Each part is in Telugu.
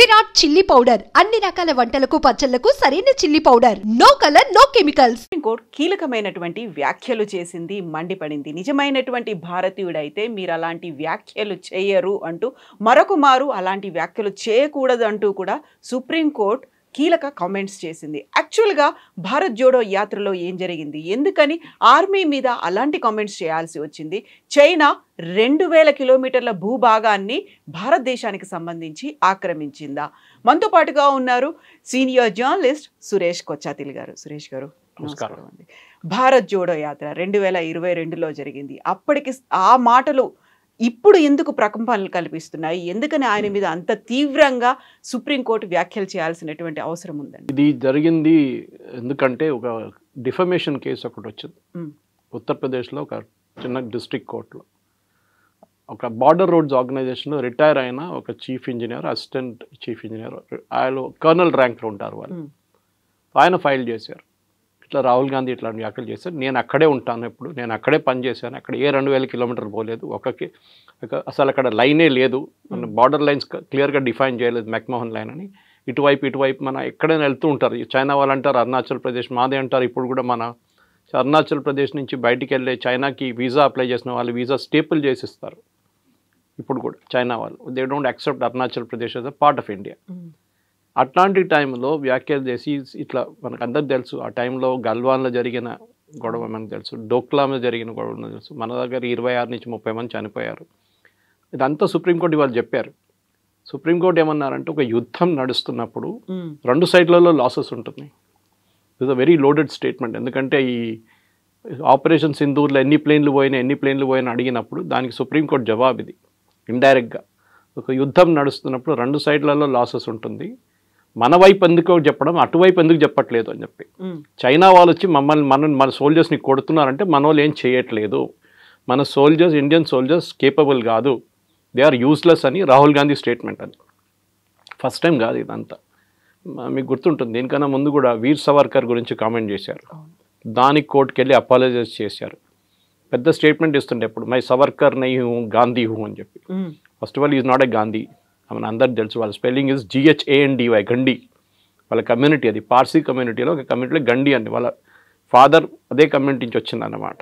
విరాట్ చిల్లీ పౌడర్ అన్ని రకాల వంటలకు పచ్చళ్లకు సరైన chilli powder. No colour no chemicals. Supreme court కీలకమైనటువంటి వ్యాఖ్యలు చేసింది, మండిపడింది. నిజమైనటువంటి భారతీయుడైతే మీరు అలాంటి వ్యాఖ్యలు చేయరు అంటూ మరొక మారు అలాంటి వ్యాఖ్యలు చేయకూడదు అంటూ కూడా సుప్రీంకోర్టు కీలక కామెంట్స్ చేసింది. యాక్చువల్గా భారత్ జోడో యాత్రలో ఏం జరిగింది, ఎందుకని ఆర్మీ మీద అలాంటి కామెంట్స్ చేయాల్సి వచ్చింది? చైనా 2000 కిలోమీటర్ల భూభాగాన్ని భారతదేశానికి సంబంధించి ఆక్రమించిందా? మనతో పాటుగా ఉన్నారు సీనియర్ జర్నలిస్ట్ సురేష్ కొచ్చాతిల్ గారు. సురేష్ గారు నమస్కారం అండి. భారత్ జోడో యాత్ర 2022లో జరిగింది. అప్పటికి ఆ మాటలు ఇప్పుడు ఎందుకు ప్రకంపనలు కల్పిస్తున్నాయి? ఎందుకని ఆయన మీద అంత తీవ్రంగా సుప్రీంకోర్టు వ్యాఖ్యలు చేయాల్సినటువంటి అవసరం ఉందండి? ఇది జరిగింది ఎందుకంటే ఒక డిఫమేషన్ కేసు ఒకటి వచ్చింది ఉత్తరప్రదేశ్లో, ఒక చిన్న డిస్ట్రిక్ట్ కోర్టులో. ఒక బార్డర్ రోడ్స్ ఆర్గనైజేషన్లో రిటైర్ అయిన ఒక chief engineer, assistant chief engineer, ఆయన కర్నల్ ర్యాంక్లో ఉంటారు వాళ్ళు. ఆయన ఫైల్ చేశారు, ఇట్లా రాహుల్ గాంధీ ఇట్లాంటి వ్యాఖ్యలు చేశారు, నేను అక్కడే ఉంటాను, ఎప్పుడు నేను అక్కడే పనిచేశాను, అక్కడ ఏ 2000 కిలోమీటర్లు పోలేదు, అసలు అక్కడ లైనే లేదు, మన బార్డర్ లైన్స్ క్లియర్గా డిఫైన్ చేయలేదు, మెక్మోహన్ లైన్ అని. ఇటువైపు మన ఎక్కడైనా వెళ్తూ ఉంటారు. చైనా వాళ్ళు అంటారు అరుణాచల్ ప్రదేశ్ మాదే అంటారు. ఇప్పుడు కూడా మన అరుణాచల్ ప్రదేశ్ నుంచి బయటికి వెళ్ళే చైనాకి వీసా అప్లై చేసిన వాళ్ళు వీసా స్టేపుల్ చేసిస్తారు. ఇప్పుడు కూడా చైనా వాళ్ళు they don't accept Arunachal Pradesh as a part of India. అట్లాంటి టైంలో వ్యాఖ్యలు చేసి ఇట్లా మనకు అందరికి తెలుసు, ఆ టైంలో గల్వాన్లో జరిగిన గొడవ మనకు తెలుసు, డోక్లాలో జరిగిన గొడవ మనకు తెలుసు. మన దగ్గర 26 నుంచి 30 మంది చనిపోయారు. ఇదంతా సుప్రీంకోర్టు వాళ్ళు చెప్పారు. సుప్రీంకోర్టు ఏమన్నారంటే, ఒక యుద్ధం నడుస్తున్నప్పుడు 2 సైడ్లలో లాసెస్ ఉంటుంది. It's a very loaded statement. ఎందుకంటే ఈ ఆపరేషన్ సింధూర్లో ఎన్ని ప్లేన్లు పోయినా అడిగినప్పుడు దానికి సుప్రీంకోర్టు జవాబు ఇది ఇండైరెక్ట్గా. ఒక యుద్ధం నడుస్తున్నప్పుడు 2 సైడ్లలో లాసెస్ ఉంటుంది, మన వైపు ఎందుకో చెప్పడం, అటువైపు ఎందుకు చెప్పట్లేదు అని చెప్పి. చైనా వాళ్ళు వచ్చి మన సోల్జర్స్ని కొడుతున్నారంటే మన వాళ్ళు ఏం చేయట్లేదు, మన సోల్జర్స్, ఇండియన్ సోల్జర్స్ కేపబుల్ కాదు, దే ఆర్ యూస్లెస్ అని రాహుల్ గాంధీ స్టేట్మెంట్. అది ఫస్ట్ టైం కాదు ఇదంతా. మీకు గుర్తుంటుంది, దీనికన్నా ముందు కూడా వీర్ సవర్కర్ గురించి కామెంట్ చేశారు, దానికి కోర్టుకు వెళ్ళి అపాలజైజ్ చేశారు. పెద్ద స్టేట్మెంట్ ఇస్తుండే ఎప్పుడు, మై సవర్కర్ నై హూ గాంధీ హూ అని చెప్పి. First of all is not a Gandhi, మన అందరికి తెలుసు. వాళ్ళ స్పెల్లింగ్ ఇస్ GHANDY, గండి. వాళ్ళ కమ్యూనిటీ అది, పార్సీ కమ్యూనిటీలో ఒక కమ్యూనిటీలో గండి అండి. వాళ్ళ ఫాదర్ అదే కమ్యూనిటీ నుంచి వచ్చిందన్నమాట.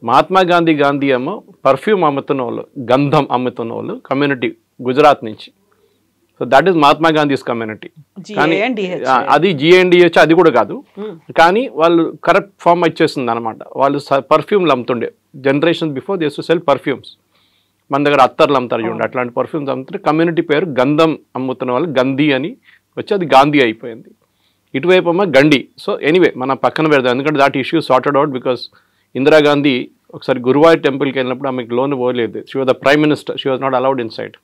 మహాత్మా గాంధీ ఏమో పర్ఫ్యూమ్ అమ్ముతున్న వాళ్ళు, గంధం అమ్ముతున్న వాళ్ళు కమ్యూనిటీ గుజరాత్ నుంచి. So that is Mahatma Gandhi's community. కానీ అది GNDH అది కూడా కాదు, కానీ వాళ్ళు కరెక్ట్ ఫామ్ వచ్చేస్తుంది అనమాట. వాళ్ళు పర్ఫ్యూమ్లు అమ్ముతుండే, generation before they used to sell perfumes. మన దగ్గర అత్తర్లు అమ్ముతారు చూడండి, అట్లాంటి పర్ఫ్యూమ్స్ అమ్ముతుంటే కమ్యూనిటీ పేరు గంధం అమ్ముతున్న వాళ్ళు గంధీ అని వచ్చి అది గాంధీ అయిపోయింది. ఇటువైపు అమ్మ గండి. సో ఎనీవే మనం పక్కన పెడదాం, ఎందుకంటే that issue sorted out. Because Indira Gandhi ఒకసారి గురువాయూర్ టెంపుల్కి వెళ్ళినప్పుడు ఆమెకు లోన్ పోలేదు. She was the prime minister, she was not allowed in side.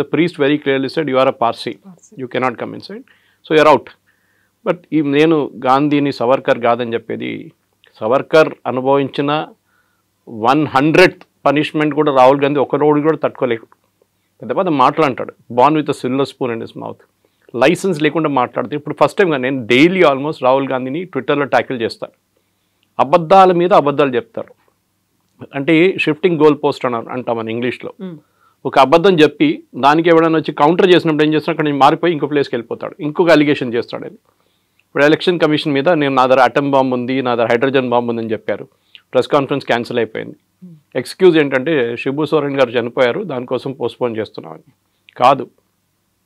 The priest very clearly said, you are a Parsi, you cannot come in side, so you're out. But నేను గాంధీని సవర్కర్ కాదని చెప్పేది, సవర్కర్ అనుభవించిన 100th పనిష్మెంట్ కూడా రాహుల్ గాంధీ ఒక రోజు కూడా తట్టుకోలేకు. పెద్ద మాట్లాడతాడు, born with silver spoon in his mouth, licence లేకుండా మాట్లాడుతాడు. ఇప్పుడు ఫస్ట్ టైంగా నేను డైలీ ఆల్మోస్ట్ రాహుల్ గాంధీని ట్విట్టర్లో ట్యాకిల్ చేస్తాను. అబద్ధాల మీద అబద్ధాలు చెప్తారు. అంటే షిఫ్టింగ్ గోల్ పోస్ట్ అంటాం మన ఇంగ్లీష్లో. ఒక అబద్ధం చెప్పి దానికి ఎవరైనా వచ్చి కౌంటర్ చేసినప్పుడు ఏం చేస్తాడు, అక్కడ నుంచి మారిపోయి ఇంకో ప్లేస్కి వెళ్ళిపోతాడు, ఇంకొక అలిగేషన్ చేస్తాడు. అది ఇప్పుడు ఎలక్షన్ కమిషన్ మీద నేను నా దగ్గర అటమ్ బాంబు ఉంది, నా దగ్గర హైడ్రోజన్ బాంబు ఉందని చెప్పారు. ప్రెస్ కాన్ఫరెన్స్ క్యాన్సిల్ అయిపోయింది. ఎక్స్క్యూజ్ ఏంటంటే శిబు సోరెన్ గారు చనిపోయారు, దానికోసం పోస్ట్పోన్ చేస్తున్నామని. కాదు,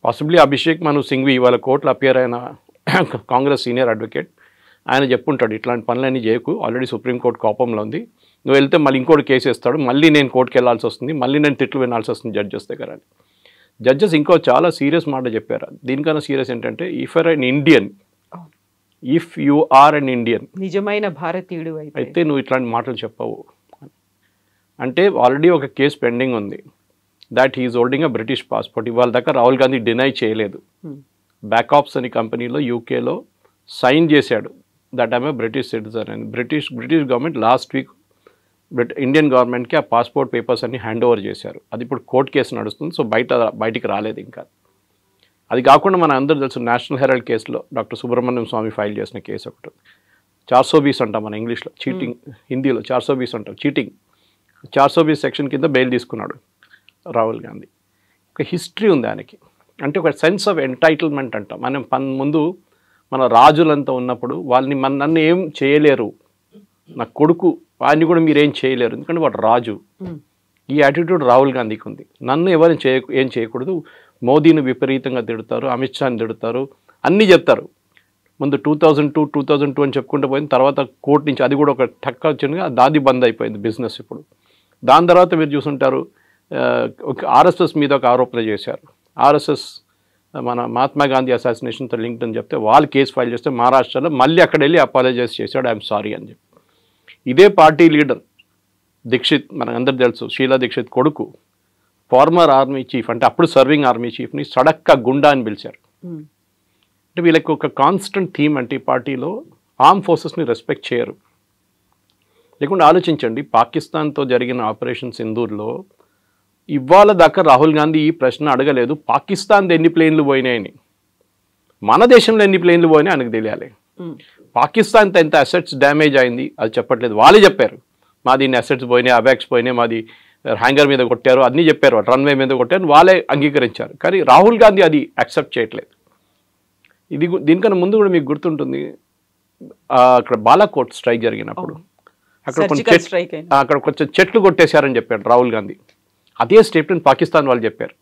పాసిబ్లీ అభిషేక్ మను సింఘ్వి ఇవాళ కోర్టులో అపియర్ అయిన కాంగ్రెస్ సీనియర్ అడ్వకేట్, ఆయన చెప్పుంటాడు ఇట్లాంటి పనులన్నీ చేయకు, ఆల్రెడీ సుప్రీంకోర్టు కోపంలో ఉంది, నువ్వు వెళ్తే మళ్ళీ ఇంకోటి కేసు వేస్తాడు, మళ్ళీ నేను కోర్టుకు వెళ్ళాల్సి వస్తుంది, మళ్ళీ నేను తిట్లు వినాల్సి వస్తుంది జడ్జెస్ దగ్గర అని. జడ్జెస్ ఇంకో చాలా సీరియస్ మాట చెప్పారు. దీనికన్నా సీరియస్ ఏంటంటే, if you are an Indian, నిజమైన భారతీయుడు అయితే నువ్వు ఇట్లాంటి మాటలు చెప్పవు అంటే. ఆల్రెడీ ఒక కేసు పెండింగ్ ఉంది, that he is holding a British passport. ఇవాళ దాకా రాహుల్ గాంధీ డినై చేయలేదు. బ్యాకాప్స్ అని కంపెనీలో యూకేలో సైన్ చేశాడు that I'm a British citizen అని. British government last week Indian గవర్నమెంట్కి ఆ పాస్పోర్ట్ పేపర్స్ అన్ని హ్యాండ్ ఓవర్ చేశారు. అది ఇప్పుడు కోర్టు కేసు నడుస్తుంది, సో బయటికి రాలేదు ఇంకా. అది కాకుండా మన అందరూ తెలుసు, నేషనల్ హెరాల్డ్ కేసులో డాక్టర్ సుబ్రహ్మణ్యం స్వామి ఫైల్ చేసిన కేసు ఒకటి, 420 అంటాం మన ఇంగ్లీష్లో, చీటింగ్, హిందీలో 420 అంటాం, చీటింగ్. 420 సెక్షన్ కింద బెయిల్ తీసుకున్నాడు రాహుల్ గాంధీ. ఒక హిస్టరీ ఉంది ఆయనకి. అంటే ఒక సెన్స్ ఆఫ్ ఎంటైటిల్మెంట్ అంటాం. మనం ముందు మన రాజులంతా ఉన్నప్పుడు వాళ్ళని నన్ను ఏం చేయలేరు, నా కొడుకు వాడిని కూడా మీరేం చేయలేరు, ఎందుకంటే వాడు రాజు. ఈ యాటిట్యూడ్ రాహుల్ గాంధీకి ఉంది. నన్ను ఎవరు ఏం చేయకూడదు, మోదీని విపరీతంగా తిడతారు, అమిత్ షాని తిడతారు, అన్నీ చెప్తారు. ముందు 2002 అని చెప్పుకుంటూ పోయింది. తర్వాత కోర్టు నుంచి అది కూడా ఒక టక్క వచ్చింది, దాది బంద్ అయిపోయింది బిజినెస్ ఇప్పుడు. దాని తర్వాత మీరు చూసుంటారు ఒక ఆర్ఎస్ఎస్ మీద ఒక ఆరోపణ చేశారు. ఆర్ఎస్ఎస్ మన మహాత్మా గాంధీ అసాసినేషన్తో లింక్డ్ అని చెప్తే వాళ్ళు కేసు ఫైల్ చేస్తే మహారాష్ట్రలో మళ్ళీ అక్కడ వెళ్ళి అపాలజైజ్ చేశాడు, ఐఎమ్ సారీ అని చెప్పి. ఇదే పార్టీ లీడర్ దీక్షిత్, మనకందరూ తెలుసు, షీలా దీక్షిత్ కొడుకు, ఫార్మర్ ఆర్మీ చీఫ్, అంటే అప్పుడు సర్వింగ్ ఆర్మీ చీఫ్ని సడక్క గుండా అని పిలిచారు. అంటే వీళ్ళకి ఒక కాన్స్టెంట్ థీమ్ అంటే ఈ పార్టీలో ఆర్మ్ ఫోర్సెస్ని రెస్పెక్ట్ చేయరు. లేకుండా ఆలోచించండి, పాకిస్తాన్తో జరిగిన ఆపరేషన్ సింధూర్లో ఇవాళ దాకా రాహుల్ గాంధీ ఈ ప్రశ్న అడగలేదు పాకిస్తాన్ది ఎన్ని ప్లేన్లు పోయినాయని. మన దేశంలో ఎన్ని ప్లేన్లు పోయినాయి ఆయనకు తెలియాలి. పాకిస్తాన్తో ఎంత అసెట్స్ డ్యామేజ్ అయింది అది చెప్పట్లేదు, వాళ్ళే చెప్పారు. మాది ఇన్ని అసెట్స్ పోయినాయి, అవాక్స్ పోయినాయి, మాది హ్యాంగర్ మీద కొట్టారు, అన్నీ చెప్పారు, రన్వే మీద కొట్టారు, వాళ్ళే అంగీకరించారు. కానీ రాహుల్ గాంధీ అది యాక్సెప్ట్ చేయట్లేదు. దీనికన్నా ముందు కూడా మీకు గుర్తుంటుంది, అక్కడ బాలాకోట్ స్ట్రైక్ జరిగినప్పుడు అక్కడ కొంచెం చెట్లు కొట్టేశారని చెప్పాడు రాహుల్ గాంధీ. అదే స్టేట్మెంట్ పాకిస్తాన్ వాళ్ళు చెప్పారు,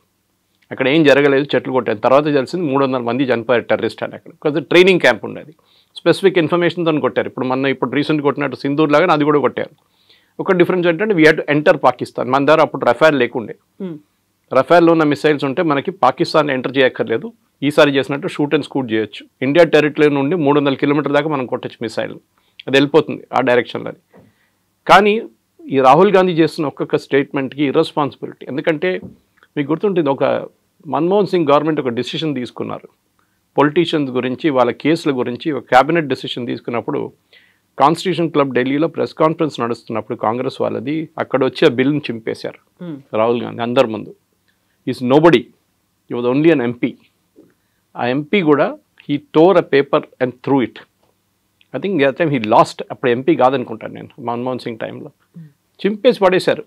అక్కడ ఏం జరగలేదు, చెట్లు కొట్టారు. తర్వాత తెలిసింది 300 మంది చనిపోయారు టెర్రరిస్ట్ అని. అక్కడ కొంచెం ట్రైనింగ్ క్యాంప్ ఉండేది, స్పెసిఫిక్ ఇన్ఫర్మేషన్తో కొట్టారు. ఇప్పుడు రీసెంట్ కొట్టినట్టు సింధూర్ లాగా అది కూడా కొట్టారు. ఒక డిఫరెన్స్ ఏంటంటే we had to enter Pakistan. మన దగ్గర అప్పుడు రఫేల్ లేకుండే, రఫేల్లో ఉన్న మిసైల్స్ ఉంటే మనకి పాకిస్తాన్ ఎంటర్ చేయక్కర్లేదు, ఈసారి చేసినట్టు షూట్ అండ్ స్కూట్ చేయొచ్చు. ఇండియా టెరిటరీ నుండి 300 కిలోమీటర్ దాకా మనం కొట్టచ్చు మిసైల్, అది వెళ్ళిపోతుంది ఆ డైరెక్షన్లో. కానీ ఈ రాహుల్ గాంధీ చేస్తున్న ఒక్కొక్క స్టేట్మెంట్కి ఇర్రెస్పాన్సిబిలిటీ. ఎందుకంటే మీకు గుర్తుంటుంది, ఒక మన్మోహన్ సింగ్ గవర్నమెంట్ ఒక డెసిషన్ తీసుకున్నారు పొలిటీషియన్స్ గురించి, వాళ్ళ కేసుల గురించి ఒక క్యాబినెట్ డెసిషన్ తీసుకున్నప్పుడు కాన్స్టిట్యూషన్ క్లబ్ ఢిల్లీలో ప్రెస్ కాన్ఫరెన్స్ నడుస్తున్నప్పుడు కాంగ్రెస్ వాళ్ళది, అక్కడ వచ్చి ఆ బిల్ని చింపేశారు రాహుల్ గాంధీ అందరి ముందు. Is nobody, he was only an MP. ఆ ఎంపీ కూడా he tore a paper and threw it. I think the time he lost, అప్పుడు ఎంపీ కాదనుకుంటాను నేను, మన్మోహన్ సింగ్ టైంలో చింపేసి పడేశారు.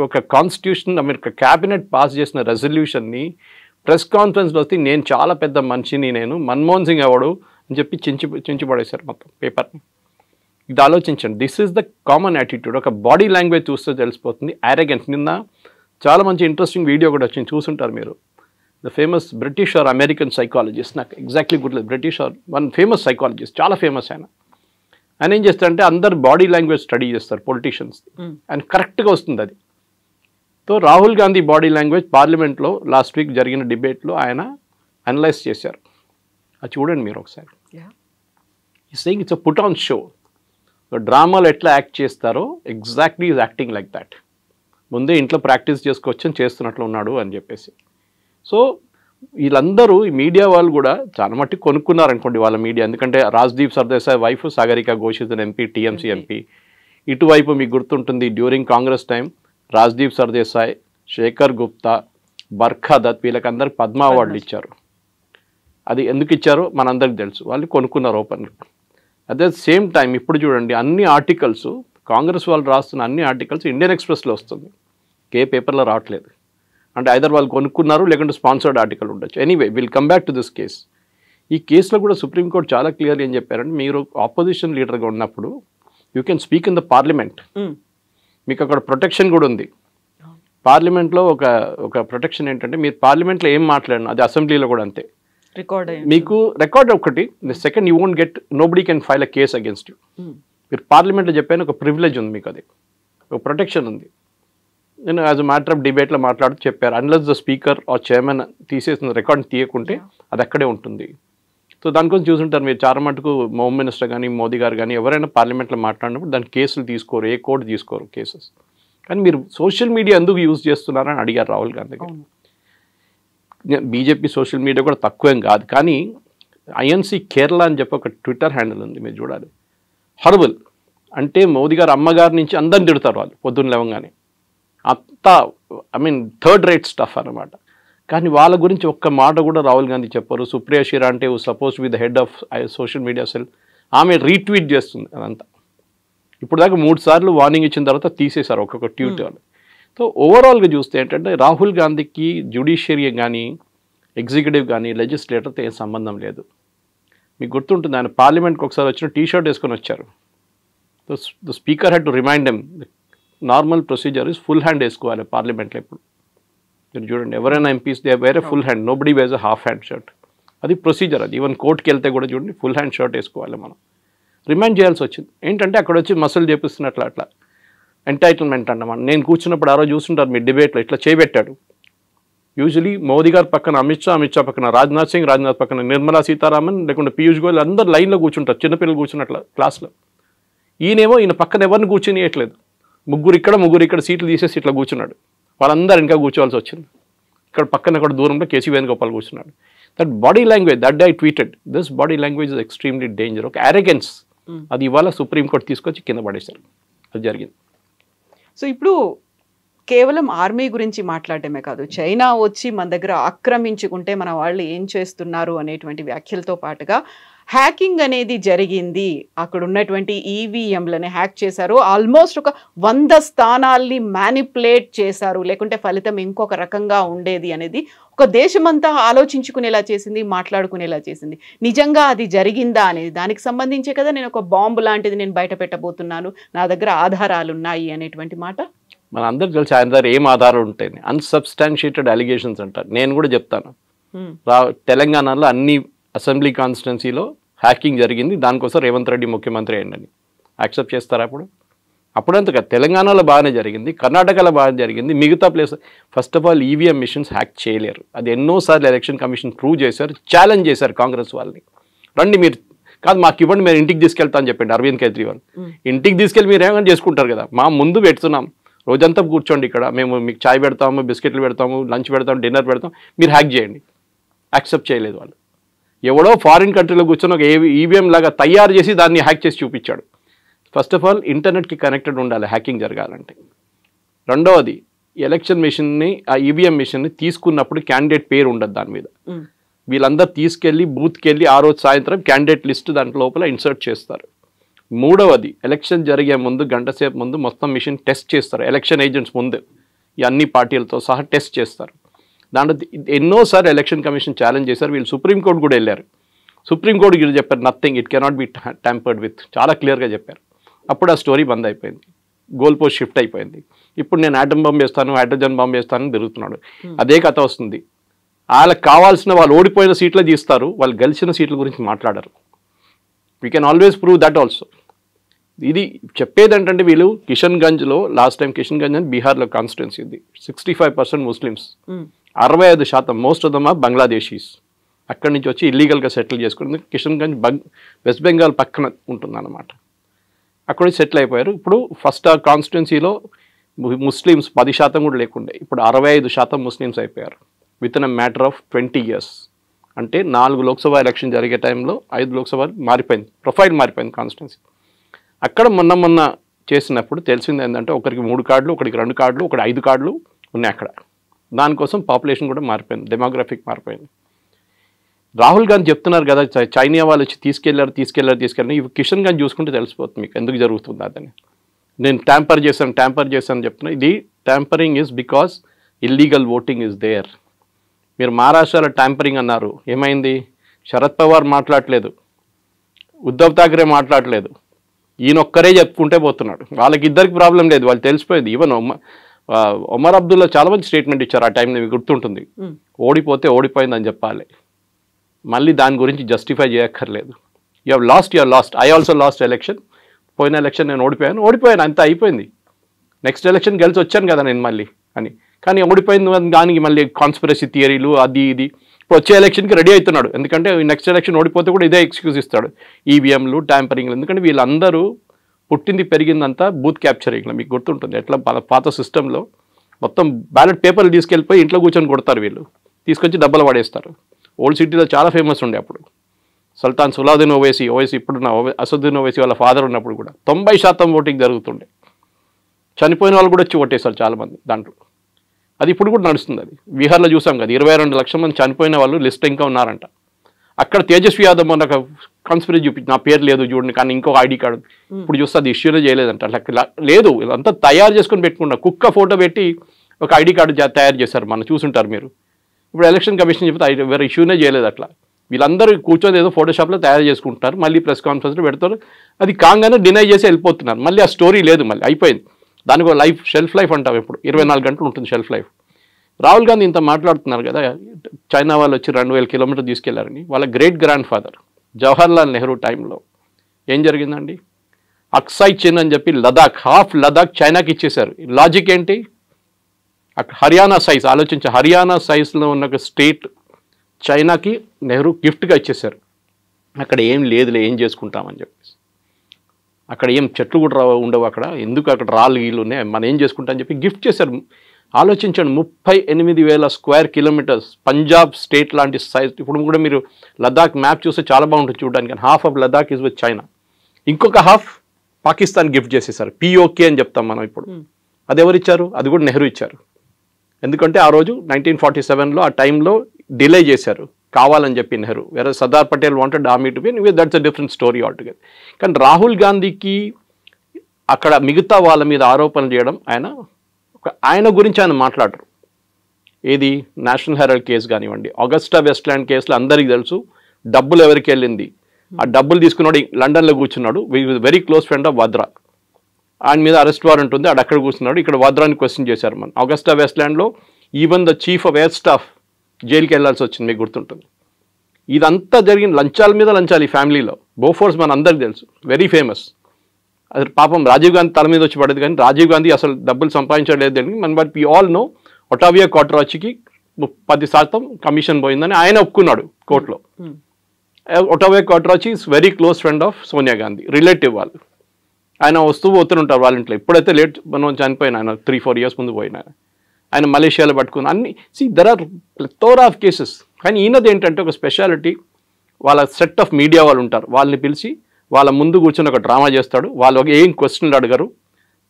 ఒక కాన్స్టిట్యూషన్ అమెరికా క్యాబినెట్ పాస్ చేసిన రెజల్యూషన్ని ప్రెస్ కాన్ఫరెన్స్లో వస్తే నేను చాలా పెద్ద మనిషిని, నేను మన్మోహన్ సింగ్ ఎవడు అని చెప్పి చించి పడేశారు మొత్తం పేపర్ని. ఇది ఆలోచించండి, this is the common attitude. ఒక బాడీ లాంగ్వేజ్ చూస్తే తెలిసిపోతుంది యారగెంట్. నిన్న చాలా మంచి ఇంట్రెస్టింగ్ వీడియో కూడా వచ్చింది, చూసుంటారు మీరు. The famous British or American psychologist, నాకు ఎగ్జాక్ట్లీ గుర్తులేదు, British or one famous psychologist, చాలా ఫేమస్ ఆయన. ఆయన ఏం చేస్తారంటే అందరు బాడీ లాంగ్వేజ్ స్టడీ చేస్తారు పొలిటీషియన్స్, అండ్ కరెక్ట్గా వస్తుంది అది. So Rahul Gandhi body language పార్లమెంట్లో లాస్ట్ వీక్ జరిగిన డిబేట్లో ఆయన అనలైజ్ చేశారు. అది చూడండి మీరు ఒకసారి. ఈ saying it's a put on show. డ్రామాలో ఎట్లా యాక్ట్ చేస్తారో exactly is acting like that. ముందే ఇంట్లో ప్రాక్టీస్ చేసుకొచ్చని చేస్తున్నట్లు ఉన్నాడు అని చెప్పేసి. సో వీళ్ళందరూ ఈ మీడియా వాళ్ళు కూడా చాలా మట్టి కొనుక్కున్నారనుకోండి వాళ్ళ మీడియా. ఎందుకంటే Rajdeep Sardesai wife Sagarika Ghosh is N MP, TMC MP. ఇటువైపు మీకు గుర్తుంటుంది డ్యూరింగ్ కాంగ్రెస్ టైం రాజ్దీప్ సర్దేశాయ్, శేఖర్ గుప్తా, బర్ఖా దత్ వీళ్ళకందరికి పద్మ అవార్డులు ఇచ్చారు. అది ఎందుకు ఇచ్చారో మనందరికి తెలుసు, వాళ్ళు కొనుక్కున్నారు open. At the same time ఇప్పుడు చూడండి అన్ని ఆర్టికల్స్ కాంగ్రెస్ వాళ్ళు రాస్తున్న అన్ని ఆర్టికల్స్ ఇండియన్ ఎక్స్ప్రెస్లో వస్తుంది, ఏ పేపర్లో రావట్లేదు. అంటే ఐదర్ వాళ్ళు కొనుక్కున్నారు లేకుంటే స్పాన్సర్డ్ ఆర్టికల్ ఉండొచ్చు. Anyway will come back to this case. ఈ కేసులో కూడా సుప్రీంకోర్టు చాలా క్లియర్గా ఏం చెప్పారంటే, మీరు ఆపోజిషన్ లీడర్గా ఉన్నప్పుడు you can speak in the parliament, మీకు అక్కడ ప్రొటెక్షన్ కూడా ఉంది. పార్లమెంట్లో ఒక ప్రొటెక్షన్ ఏంటంటే మీరు పార్లమెంట్లో ఏం మాట్లాడినా అది అసెంబ్లీలో కూడా అంతే రికార్డ్, మీకు రికార్డ్ ఒకటి. Second you won't get, nobody can file a case against you. మీరు పార్లమెంట్లో చెప్పాను ఒక ప్రివిలేజ్ ఉంది మీకు, అది ఒక ప్రొటెక్షన్ ఉంది. నేను యాజ్ అ మ్యాటర్ ఆఫ్ డిబేట్లో మాట్లాడుతూ చెప్పారు, unless the speaker or chairman తీసేసిన రికార్డ్ తీయకుంటే అది అక్కడే ఉంటుంది. సో దానికోసం చూసుంటారు మీరు చాలా మటుకు హోమ్ మినిస్టర్ కానీ మోదీ గారు కానీ ఎవరైనా పార్లమెంట్లో మాట్లాడినప్పుడు దాని కేసులు తీసుకోరు, ఏ కోర్టు తీసుకోరు కేసెస్. కానీ మీరు సోషల్ మీడియా ఎందుకు యూజ్ చేస్తున్నారని అడిగారు రాహుల్ గాంధీ గారు. బీజేపీ సోషల్ మీడియా కూడా తక్కువేం కాదు, కానీ ఐఎన్సీ కేరళ అని చెప్పి ఒక ట్విట్టర్ హ్యాండిల్ ఉంది, మీరు చూడాలి. హర్బుల్ అంటే మోదీ గారు అమ్మగారి నుంచి అందరిని తిడతారు వాళ్ళు పొద్దున్న లేవగానే, అంతా I mean third rate stuff అన్నమాట. కానీ వాళ్ళ గురించి ఒక్క మాట కూడా రాహుల్ గాంధీ చెప్పారు. Supriya Shrinate suppose we the head of social media cell, ఆమె రీట్వీట్ చేస్తుంది అదంతా. ఇప్పుడు దాకా 3 సార్లు వార్నింగ్ ఇచ్చిన తర్వాత తీసేశారు ఒక్కొక్క ట్వీట్ వాళ్ళు. సో ఓవరాల్గా చూస్తే ఏంటంటే రాహుల్ గాంధీకి జ్యుడిషియరీ కానీ ఎగ్జిక్యూటివ్ కానీ లెజిస్లేటర్తో ఏం సంబంధం లేదు. మీకు గుర్తుంటుంది, ఆయన పార్లమెంట్కి ఒకసారి వచ్చిన టీ-షర్ట్ వేసుకొని వచ్చారు. The speaker had to remind them normal procedure is full hand వేసుకోవాలి పార్లమెంట్లో. ఇప్పుడు మీరు చూడండి, ఎవరైనా MPs they wear full hand, nobody was a half hand shirt. అది ప్రొసీజర్. అది ఈవెన్ కోర్టుకి వెళ్తే కూడా చూడండి ఫుల్ హ్యాండ్ షర్ట్ వేసుకోవాలి. మనం రిమైండ్ చేయాల్సి వచ్చింది. ఏంటంటే అక్కడ వచ్చి మసలు చేపిస్తున్నట్లు అట్లా ఎంటైటిల్మెంట్ అన్నమాట. నేను కూర్చున్నప్పుడు ఆ రోజు చూస్తుంటారు మీ డిబేట్లో ఇట్లా చేయబెట్టాడు. యూజువలీ మోదీ గారు పక్కన అమిత్ షా పక్కన రాజ్నాథ్ సింగ్ పక్కన నిర్మలా సీతారామన్ లేకుంటే పీయూష్ గోయల్ అందరు లైన్లో కూర్చుంటారు, చిన్నపిల్లలు కూర్చున్నట్ల క్లాస్లో. ఈయన పక్కన ఎవరిని కూర్చొనియట్లేదు. ముగ్గురు ఇక్కడ సీట్లు తీసేసి ఇట్లా కూర్చున్నాడు. వాళ్ళందరూ ఇంకా కూర్చోవాల్సి వచ్చింది. ఇక్కడ పక్కన కూడా దూరంలో కేసీ వేణుగోపాల్ కూర్చున్నాడు. That body language, that day I tweeted, this body language is extremely danger. ఒక అరెగెన్స్. అది ఇవాళ సుప్రీంకోర్టు తీసుకొచ్చి కింద పడేశారు. అది జరిగింది. సో ఇప్పుడు కేవలం ఆర్మీ గురించి మాట్లాడటమే కాదు, చైనా వచ్చి మన దగ్గర ఆక్రమించుకుంటే మన వాళ్ళు ఏం చేస్తున్నారు అనేటువంటి వ్యాఖ్యలతో పాటుగా హ్యాకింగ్ అనేది జరిగింది. అక్కడ ఉన్నటువంటి ఈవీఎంలని హ్యాక్ చేశారు. ఆల్మోస్ట్ ఒక 100 స్థానాల్ని మ్యానిపులేట్ చేశారు, లేకుంటే ఫలితం ఇంకొక రకంగా ఉండేది అనేది ఒక దేశమంతా ఆలోచించుకునేలా చేసింది, మాట్లాడుకునేలా చేసింది. నిజంగా అది జరిగిందా అనేది దానికి సంబంధించే కదా నేను ఒక బాంబు లాంటిది నేను బయట పెట్టబోతున్నాను, నా దగ్గర ఆధారాలు ఉన్నాయి అనేటువంటి మాట. మన అందరికి తెలిసి ఆయన దగ్గర ఏం ఆధారాలు ఉంటాయి, అన్సబ్స్టాన్షియేటెడ్ అలిగేషన్స్ అంటారు. నేను కూడా చెప్తాను, తెలంగాణలో అన్ని అసెంబ్లీ కాన్స్టిట్యున్సీలో హ్యాకింగ్ జరిగింది, దానికోసం రేవంత్ రెడ్డి ముఖ్యమంత్రి అయ్యండి. యాక్సెప్ట్ చేస్తారా? అప్పుడంతగా తెలంగాణలో బాగానే జరిగింది, కర్ణాటకలో బాగా జరిగింది, మిగతా place. First of all EVM machines hack చేయలేరు. అది ఎన్నోసార్లు ఎలక్షన్ కమిషన్ ప్రూవ్ చేశారు, ఛాలెంజ్ చేశారు కాంగ్రెస్ వాళ్ళని. రండి మీరు కాదు మాకు ఇవ్వండి, మీరు ఇంటికి తీసుకెళ్తా అని చెప్పండి అరవింద్ కేజ్రీవాల్. ఇంటికి తీసుకెళ్ళి మీరు ఏమైనా చేసుకుంటారు కదా, మా ముందు పెడుతున్నాం, రోజంతా కూర్చోండి ఇక్కడ, మేము మీకు చాయ్ పెడతాము, బిస్కెట్లు పెడతాము, లంచ్ పెడతాము, డిన్నర్ పెడతాం, మీరు హ్యాక్ చేయండి. యాక్సెప్ట్ చేయలేదు వాళ్ళు. ఎవడో ఫారిన్ కంట్రీలో కూర్చొని ఒక ఈవీఎం లాగా తయారు చేసి దాన్ని హ్యాక్ చేసి చూపించాడు. ఫస్ట్ ఆఫ్ ఆల్ ఇంటర్నెట్కి కనెక్టెడ్ ఉండాలి హ్యాకింగ్ జరగాలంటే. రెండవది, ఎలక్షన్ మిషన్ని, ఆ ఈవీఎం మిషన్ని తీసుకున్నప్పుడు క్యాండిడేట్ పేరు ఉండదు దాని మీద. వీళ్ళందరూ తీసుకెళ్ళి బూత్కి వెళ్ళి ఆ రోజు సాయంత్రం క్యాండిడేట్ లిస్ట్ దాంట్లో లోపల ఇన్సర్ట్ చేస్తారు. మూడవది, ఎలక్షన్ జరిగే ముందు గంట సేపు ముందు మొత్తం మిషన్ టెస్ట్ చేస్తారు. ఎలక్షన్ ఏజెంట్స్ ముందు ఈ అన్ని పార్టీలతో సహా టెస్ట్ చేస్తారు. దాంట్లో ఎన్నోసార్లు ఎలక్షన్ కమిషన్ ఛాలెంజ్ చేశారు. వీళ్ళు సుప్రీంకోర్టు కూడా వెళ్ళారు. సుప్రీంకోర్టు వీళ్ళు చెప్పారు nothing, it cannot be tampered with, చాలా క్లియర్గా చెప్పారు. అప్పుడు ఆ స్టోరీ బంద్ అయిపోయింది, గోల్ పోస్ట్ షిఫ్ట్ అయిపోయింది. ఇప్పుడు నేను ఆటం బాంబు వేస్తాను, హైడ్రోజన్ బాంబు వేస్తానని తిరుగుతున్నాడు. అదే కథ వస్తుంది. వాళ్ళకి కావాల్సిన వాళ్ళు ఓడిపోయిన సీట్లే తీస్తారు, వాళ్ళు గెలిచిన సీట్ల గురించి మాట్లాడరు. We can always prove that also. ఇది చెప్పేది ఏంటంటే వీళ్ళు కిషన్గంజ్లో లాస్ట్ టైం కిషన్గంజ్ అని బీహార్లో కాన్స్టిట్యున్సీ ఉంది, 65% Muslims, 65% most of them are Bangladeshis. అక్కడి నుంచి వచ్చి ఇల్లీగల్గా సెటిల్ చేసుకుంటుంది. కిషన్గంజ్ వెస్ట్ బెంగాల్ పక్కన ఉంటుందన్నమాట. అక్కడ సెటిల్ అయిపోయారు. ఇప్పుడు ఫస్ట్ ఆ కాన్స్టిట్యున్సీలో ముస్లిమ్స్ 10% కూడా లేకుండే, ఇప్పుడు 65% ముస్లిమ్స్ అయిపోయారు with in a matter of 20 years. అంటే 4 లోక్సభ ఎలక్షన్ జరిగే టైంలో 5 లోక్సభ మారిపోయింది, ప్రొఫైల్ మారిపోయింది కాన్స్టిట్యున్సీ. అక్కడ మొన్న చేసినప్పుడు తెలిసింది ఏంటంటే ఒకరికి 3 కార్డులు, ఒకరికి 2 కార్డులు, ఒకటి 5 కార్డులు ఉన్నాయి అక్కడ. దానికోసం పాపులేషన్ కూడా మారిపోయింది, డెమోగ్రఫిక్ మారిపోయింది. రాహుల్ గాంధీ చెప్తున్నారు కదా చైనా వాళ్ళు వచ్చి తీసుకెళ్లారు. ఇవి కిషన్గంజ్ చూసుకుంటే తెలిసిపోతుంది మీకు ఎందుకు జరుగుతుంది అదని. నేను ట్యాంపర్ చేశాను చెప్తున్నా. ఇది tampering is because illegal voting is there. మీరు మహారాష్ట్రలో ట్యాంపరింగ్ అన్నారు, ఏమైంది? శరద్ పవార్ మాట్లాడలేదు, ఉద్ధవ్ ఠాక్రే మాట్లాడలేదు, ఈయనొక్కరే చెప్పుకుంటే పోతున్నాడు. వాళ్ళకి ఇద్దరికి ప్రాబ్లం లేదు, వాళ్ళు తెలిసిపోయింది. ఈవెన్ ఒమర్ అబ్దుల్లా చాలా మంచి స్టేట్మెంట్ ఇచ్చారు ఆ టైంలో, మీకు గుర్తుంటుంది. ఓడిపోతే ఓడిపోయిందని చెప్పాలి, మళ్ళీ దాని గురించి జస్టిఫై చేయక్కర్లేదు. You have lost, I also last election. పోయిన ఎలక్షన్ నేను ఓడిపోయాను అంత అయిపోయింది. నెక్స్ట్ ఎలక్షన్ గెలిచి వచ్చాను కదా నేను మళ్ళీ అని. కానీ ఓడిపోయింది దానికి మళ్ళీ కాన్స్పిరసీ థియరీలు అది ఇది. ఇప్పుడు వచ్చే ఎలక్షన్కి రెడీ అవుతున్నాడు, ఎందుకంటే నెక్స్ట్ ఎలక్షన్ ఓడిపోతే కూడా ఇదే ఎక్స్క్యూజ్ ఇస్తాడు, ఈవీఎంలు ట్యాంపరింగ్లు. ఎందుకంటే వీళ్ళందరూ పుట్టింది పెరిగిందంతా బూత్ క్యాప్చరింగ్లో. మీకు గుర్తుంటుంది ఎట్లా పాత సిస్టంలో మొత్తం బ్యాలెట్ పేపర్లు తీసుకెళ్ళిపోయి ఇంట్లో కూర్చొని కొడతారు వీళ్ళు, తీసుకొచ్చి డబ్బులు పడేస్తారు. ఓల్డ్ సిటీలో చాలా ఫేమస్ ఉండే అప్పుడు. సుల్తాన్ సులావుద్దీన్ ఓవైసీ ఇప్పుడున్న అసదుద్దీన్ ఓవైసీ వాళ్ళ ఫాదర్ ఉన్నప్పుడు కూడా 90% ఓటింగ్ జరుగుతుండే. చనిపోయిన వాళ్ళు కూడా వచ్చి ఓటేస్తారు చాలామంది దాంట్లో. అది ఇప్పుడు కూడా నడుస్తుంది. అది బీహార్లో చూసాం కదా, 22 లక్షల మంది చనిపోయిన వాళ్ళు లిస్ట్ ఇంకా ఉన్నారంట. అక్కడ తేజస్వి యాదవ్ మన కాన్స్పిరసీ చూపించి నా పేరు లేదు చూడండి, కానీ ఇంకో ఐడి కార్డు ఇప్పుడు చూస్తే అది ఇష్యూనే చేయలేదంట. లేదు, అంతా తయారు చేసుకొని పెట్టుకున్నా, కుక్క ఫోటో పెట్టి ఒక ఐడి కార్డు తయారు చేశారు, మనం చూసుంటారు మీరు. ఇప్పుడు ఎలక్షన్ కమిషన్ చెప్తే ఎవరు ఇష్యూనే చేయలేదు అట్లా. వీళ్ళందరూ కూర్చొని ఏదో ఫోటోషాప్లో తయారు చేసుకుంటున్నారు, మళ్ళీ ప్రెస్ కాన్ఫరెన్స్లో పెడతారు, అది కాగానే డినై చేసి వెళ్ళిపోతున్నారు. మళ్ళీ ఆ స్టోరీ లేదు, మళ్ళీ అయిపోయింది. దానికి ఒక లైఫ్, షెల్ఫ్ లైఫ్ అంటాం, ఇప్పుడు 24 గంటలు ఉంటుంది షెల్ఫ్ లైఫ్. రాహుల్ గాంధీ ఇంత మాట్లాడుతున్నారు కదా, చైనా వాళ్ళు వచ్చి 2000 కిలోమీటర్లు తీసుకెళ్లారని. వాళ్ళ great grand father Jawaharlal Nehru టైంలో ఏం జరిగిందండి? అక్సాయ్ చిన్ అని చెప్పి లదాఖ్, హాఫ్ లదాఖ్ చైనాకి ఇచ్చేశారు. లాజిక్ ఏంటి? అక్కడ హర్యానా సైజ్ ఆలోచించి, హర్యానా సైజ్లో ఉన్న ఒక స్టేట్ చైనాకి నెహ్రూ గిఫ్ట్గా ఇచ్చేశారు. అక్కడ ఏం లేదులే, ఏం చేసుకుంటామని చెప్పేసి, అక్కడ ఏం చెట్లు కూడా ఉండవు, అక్కడ ఎందుకు, అక్కడ రాళ్ళు గీళ్ళు ఉన్నాయి, మనం ఏం చేసుకుంటామని చెప్పి గిఫ్ట్ చేశారు. ఆలోచించండి, 38,000 స్క్వేర్ కిలోమీటర్స్ పంజాబ్ స్టేట్ లాంటి సైజ్. ఇప్పుడు కూడా మీరు లదాఖ్ మ్యాప్ చూస్తే చాలా బాగుంటుంది చూడడానికి. Half of Ladakh is with China, ఇంకొక హాఫ్ పాకిస్తాన్ గిఫ్ట్ చేసేసారు. పిఓకే అని చెప్తాం మనం ఇప్పుడు. అది ఎవరు ఇచ్చారు? అది కూడా నెహ్రూ ఇచ్చారు. ఎందుకంటే ఆ రోజు 1947లో ఆ టైంలో డిలే చేశారు కావాలని చెప్పి నెహ్రూ. వేరే Sardar Patel wanted army to be, that's a different story altogether. కానీ రాహుల్ గాంధీకి అక్కడ మిగతా వాళ్ళ మీద ఆరోపణలు చేయడం, ఆయన గురించి ఆయన మాట్లాడరు. ఏది నేషనల్ హెరాల్డ్ కేసు కానివ్వండి, ఆగస్టా వెస్ట్‌ల్యాండ్ కేసులో అందరికీ తెలుసు డబ్బులు ఎవరికి వెళ్ళింది. ఆ డబ్బులు తీసుకున్నాడు లండన్లో కూర్చున్నాడు, very close friend of Vadra. ఆయన మీద అరెస్ట్ వారెంట్ ఉంది, ఆడు అక్కడ కూర్చున్నాడు. ఇక్కడ వాద్రాని క్వశ్చన్ చేశారు మన ఆగస్టా వెస్ట్‌ల్యాండ్లో. Even the chief of air staff జైలుకి వెళ్ళాల్సి వచ్చింది, మీకు గుర్తుంటుంది. ఇదంతా జరిగిన లంచాల మీద లంచాలు ఈ ఫ్యామిలీలో. బోఫోర్స్ మన అందరికి తెలుసు, వెరీ ఫేమస్. అది పాపం రాజీవ్ గాంధీ తల మీద వచ్చి పడేది, కానీ రాజీవ్ గాంధీ అసలు డబ్బులు సంపాదించలేదు. But we all know Ottavio క్వార్టరాచికి 10% కమిషన్ పోయిందని ఆయన ఒప్పుకున్నాడు కోర్టులో. Ottavio Quattrocchi is very close friend of Sonia Gandhi, relative వాళ్ళు. ఆయన వస్తూ పోతుంటారు వాళ్ళ ఇంట్లో. ఇప్పుడైతే లేట్ మనం చనిపోయిన ఆయన 3-4 years ముందు పోయిన ఆయన మలేషియాలో పట్టుకుని అన్ని. There are plethora of cases. కానీ ఈయనది ఏంటంటే ఒక స్పెషాలిటీ, వాళ్ళ సెట్ ఆఫ్ మీడియా వాళ్ళు ఉంటారు, వాళ్ళని పిలిచి వాళ్ళ ముందు కూర్చొని ఒక డ్రామా చేస్తాడు. వాళ్ళు ఏం క్వశ్చన్లు అడగరు,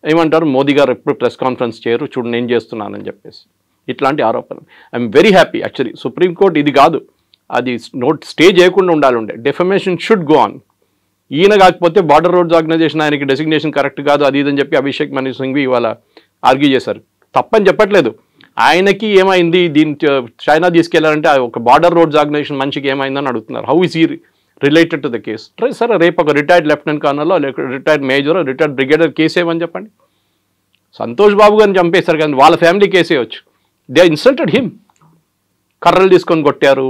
ఏమంటారు, మోదీ గారు ఎప్పుడు ప్రెస్ కాన్ఫరెన్స్ చేయరు, చూడు నేను చేస్తున్నానని చెప్పేసి ఇట్లాంటి ఆరోపణలు. I'm very happy actually. Supreme court ఇది కాదు, అది స్టే చేయకుండా ఉండాలి. Defamation should go on. ఈయన కాకపోతే బార్డర్ రోడ్స్ ఆర్గనైజేషన్ ఆయనకి డెసిగ్నేషన్ కరెక్ట్ కాదు అది ఇదని చెప్పి అభిషేక్ మను సింఘ్వి ఇవాళ ఆర్గ్యూ చేశారు. తప్పని చెప్పట్లేదు, ఆయనకి ఏమైంది, దీన్ని చైనా తీసుకెళ్లారంటే ఒక బార్డర్ రోడ్స్ ఆర్గనైజేషన్ మనిషికి ఏమైందని అడుగుతున్నారు. హౌ ఈజ్ ఈ రిలేటెడ్ టు ద కేస్? సరే రేపు ఒక రిటైర్డ్ లెఫ్టినెంట్ కర్నల్లో, retired major, retired brigadier case ఏమని చెప్పండి. సంతోష్ బాబు గారిని చంపేశారు కానీ వాళ్ళ ఫ్యామిలీ కేసే వచ్చు. They insulted him. కర్రలు తీసుకొని కొట్టారు,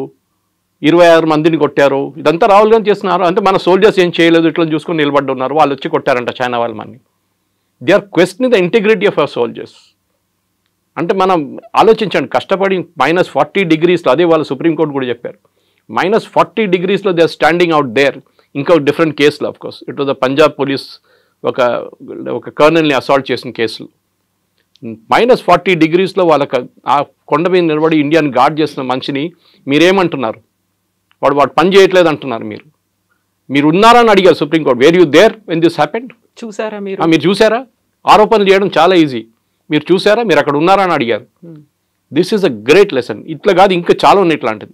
26 మందిని కొట్టారు. ఇదంతా రాహుల్ గాంధీ చేస్తున్నారు. అంటే మన సోల్జర్స్ ఏం చేయలేదు, ఇట్లా చూసుకొని నిలబడి ఉన్నారు, వాళ్ళు వచ్చి కొట్టారంట చైనా వాళ్ళ మన్ని. They are questioning the integrity of our soldiers. అంటే మనం ఆలోచించండి, కష్టపడి -40 degreesలో, అదే వాళ్ళు సుప్రీంకోర్టు కూడా చెప్పారు, -40 degreesలో they are standing out there. ఇంకా డిఫరెంట్ కేసులు of course. It was the Punjab police ఒక కర్నల్ని అసాల్ట్ చేసిన కేసులు. -40 degreesలో వాళ్ళకి ఆ కొండ మీద నిలబడి ఇండియాని గార్డ్ చేసిన మనిషిని మీరేమంటున్నారు? వాడు పని చేయట్లేదు అంటున్నారు. మీరు ఉన్నారని అడిగారు supreme court. Were you there when this happened? చూసారా మీరు చూసారా? ఆరోపణలు చేయడం చాలా ఈజీ. మీరు చూసారా? మీరు అక్కడ ఉన్నారా అని అడిగారు. This is a great lesson. ఇట్లా కాదు, ఇంకా చాలా ఉన్నాయి ఇట్లాంటిది.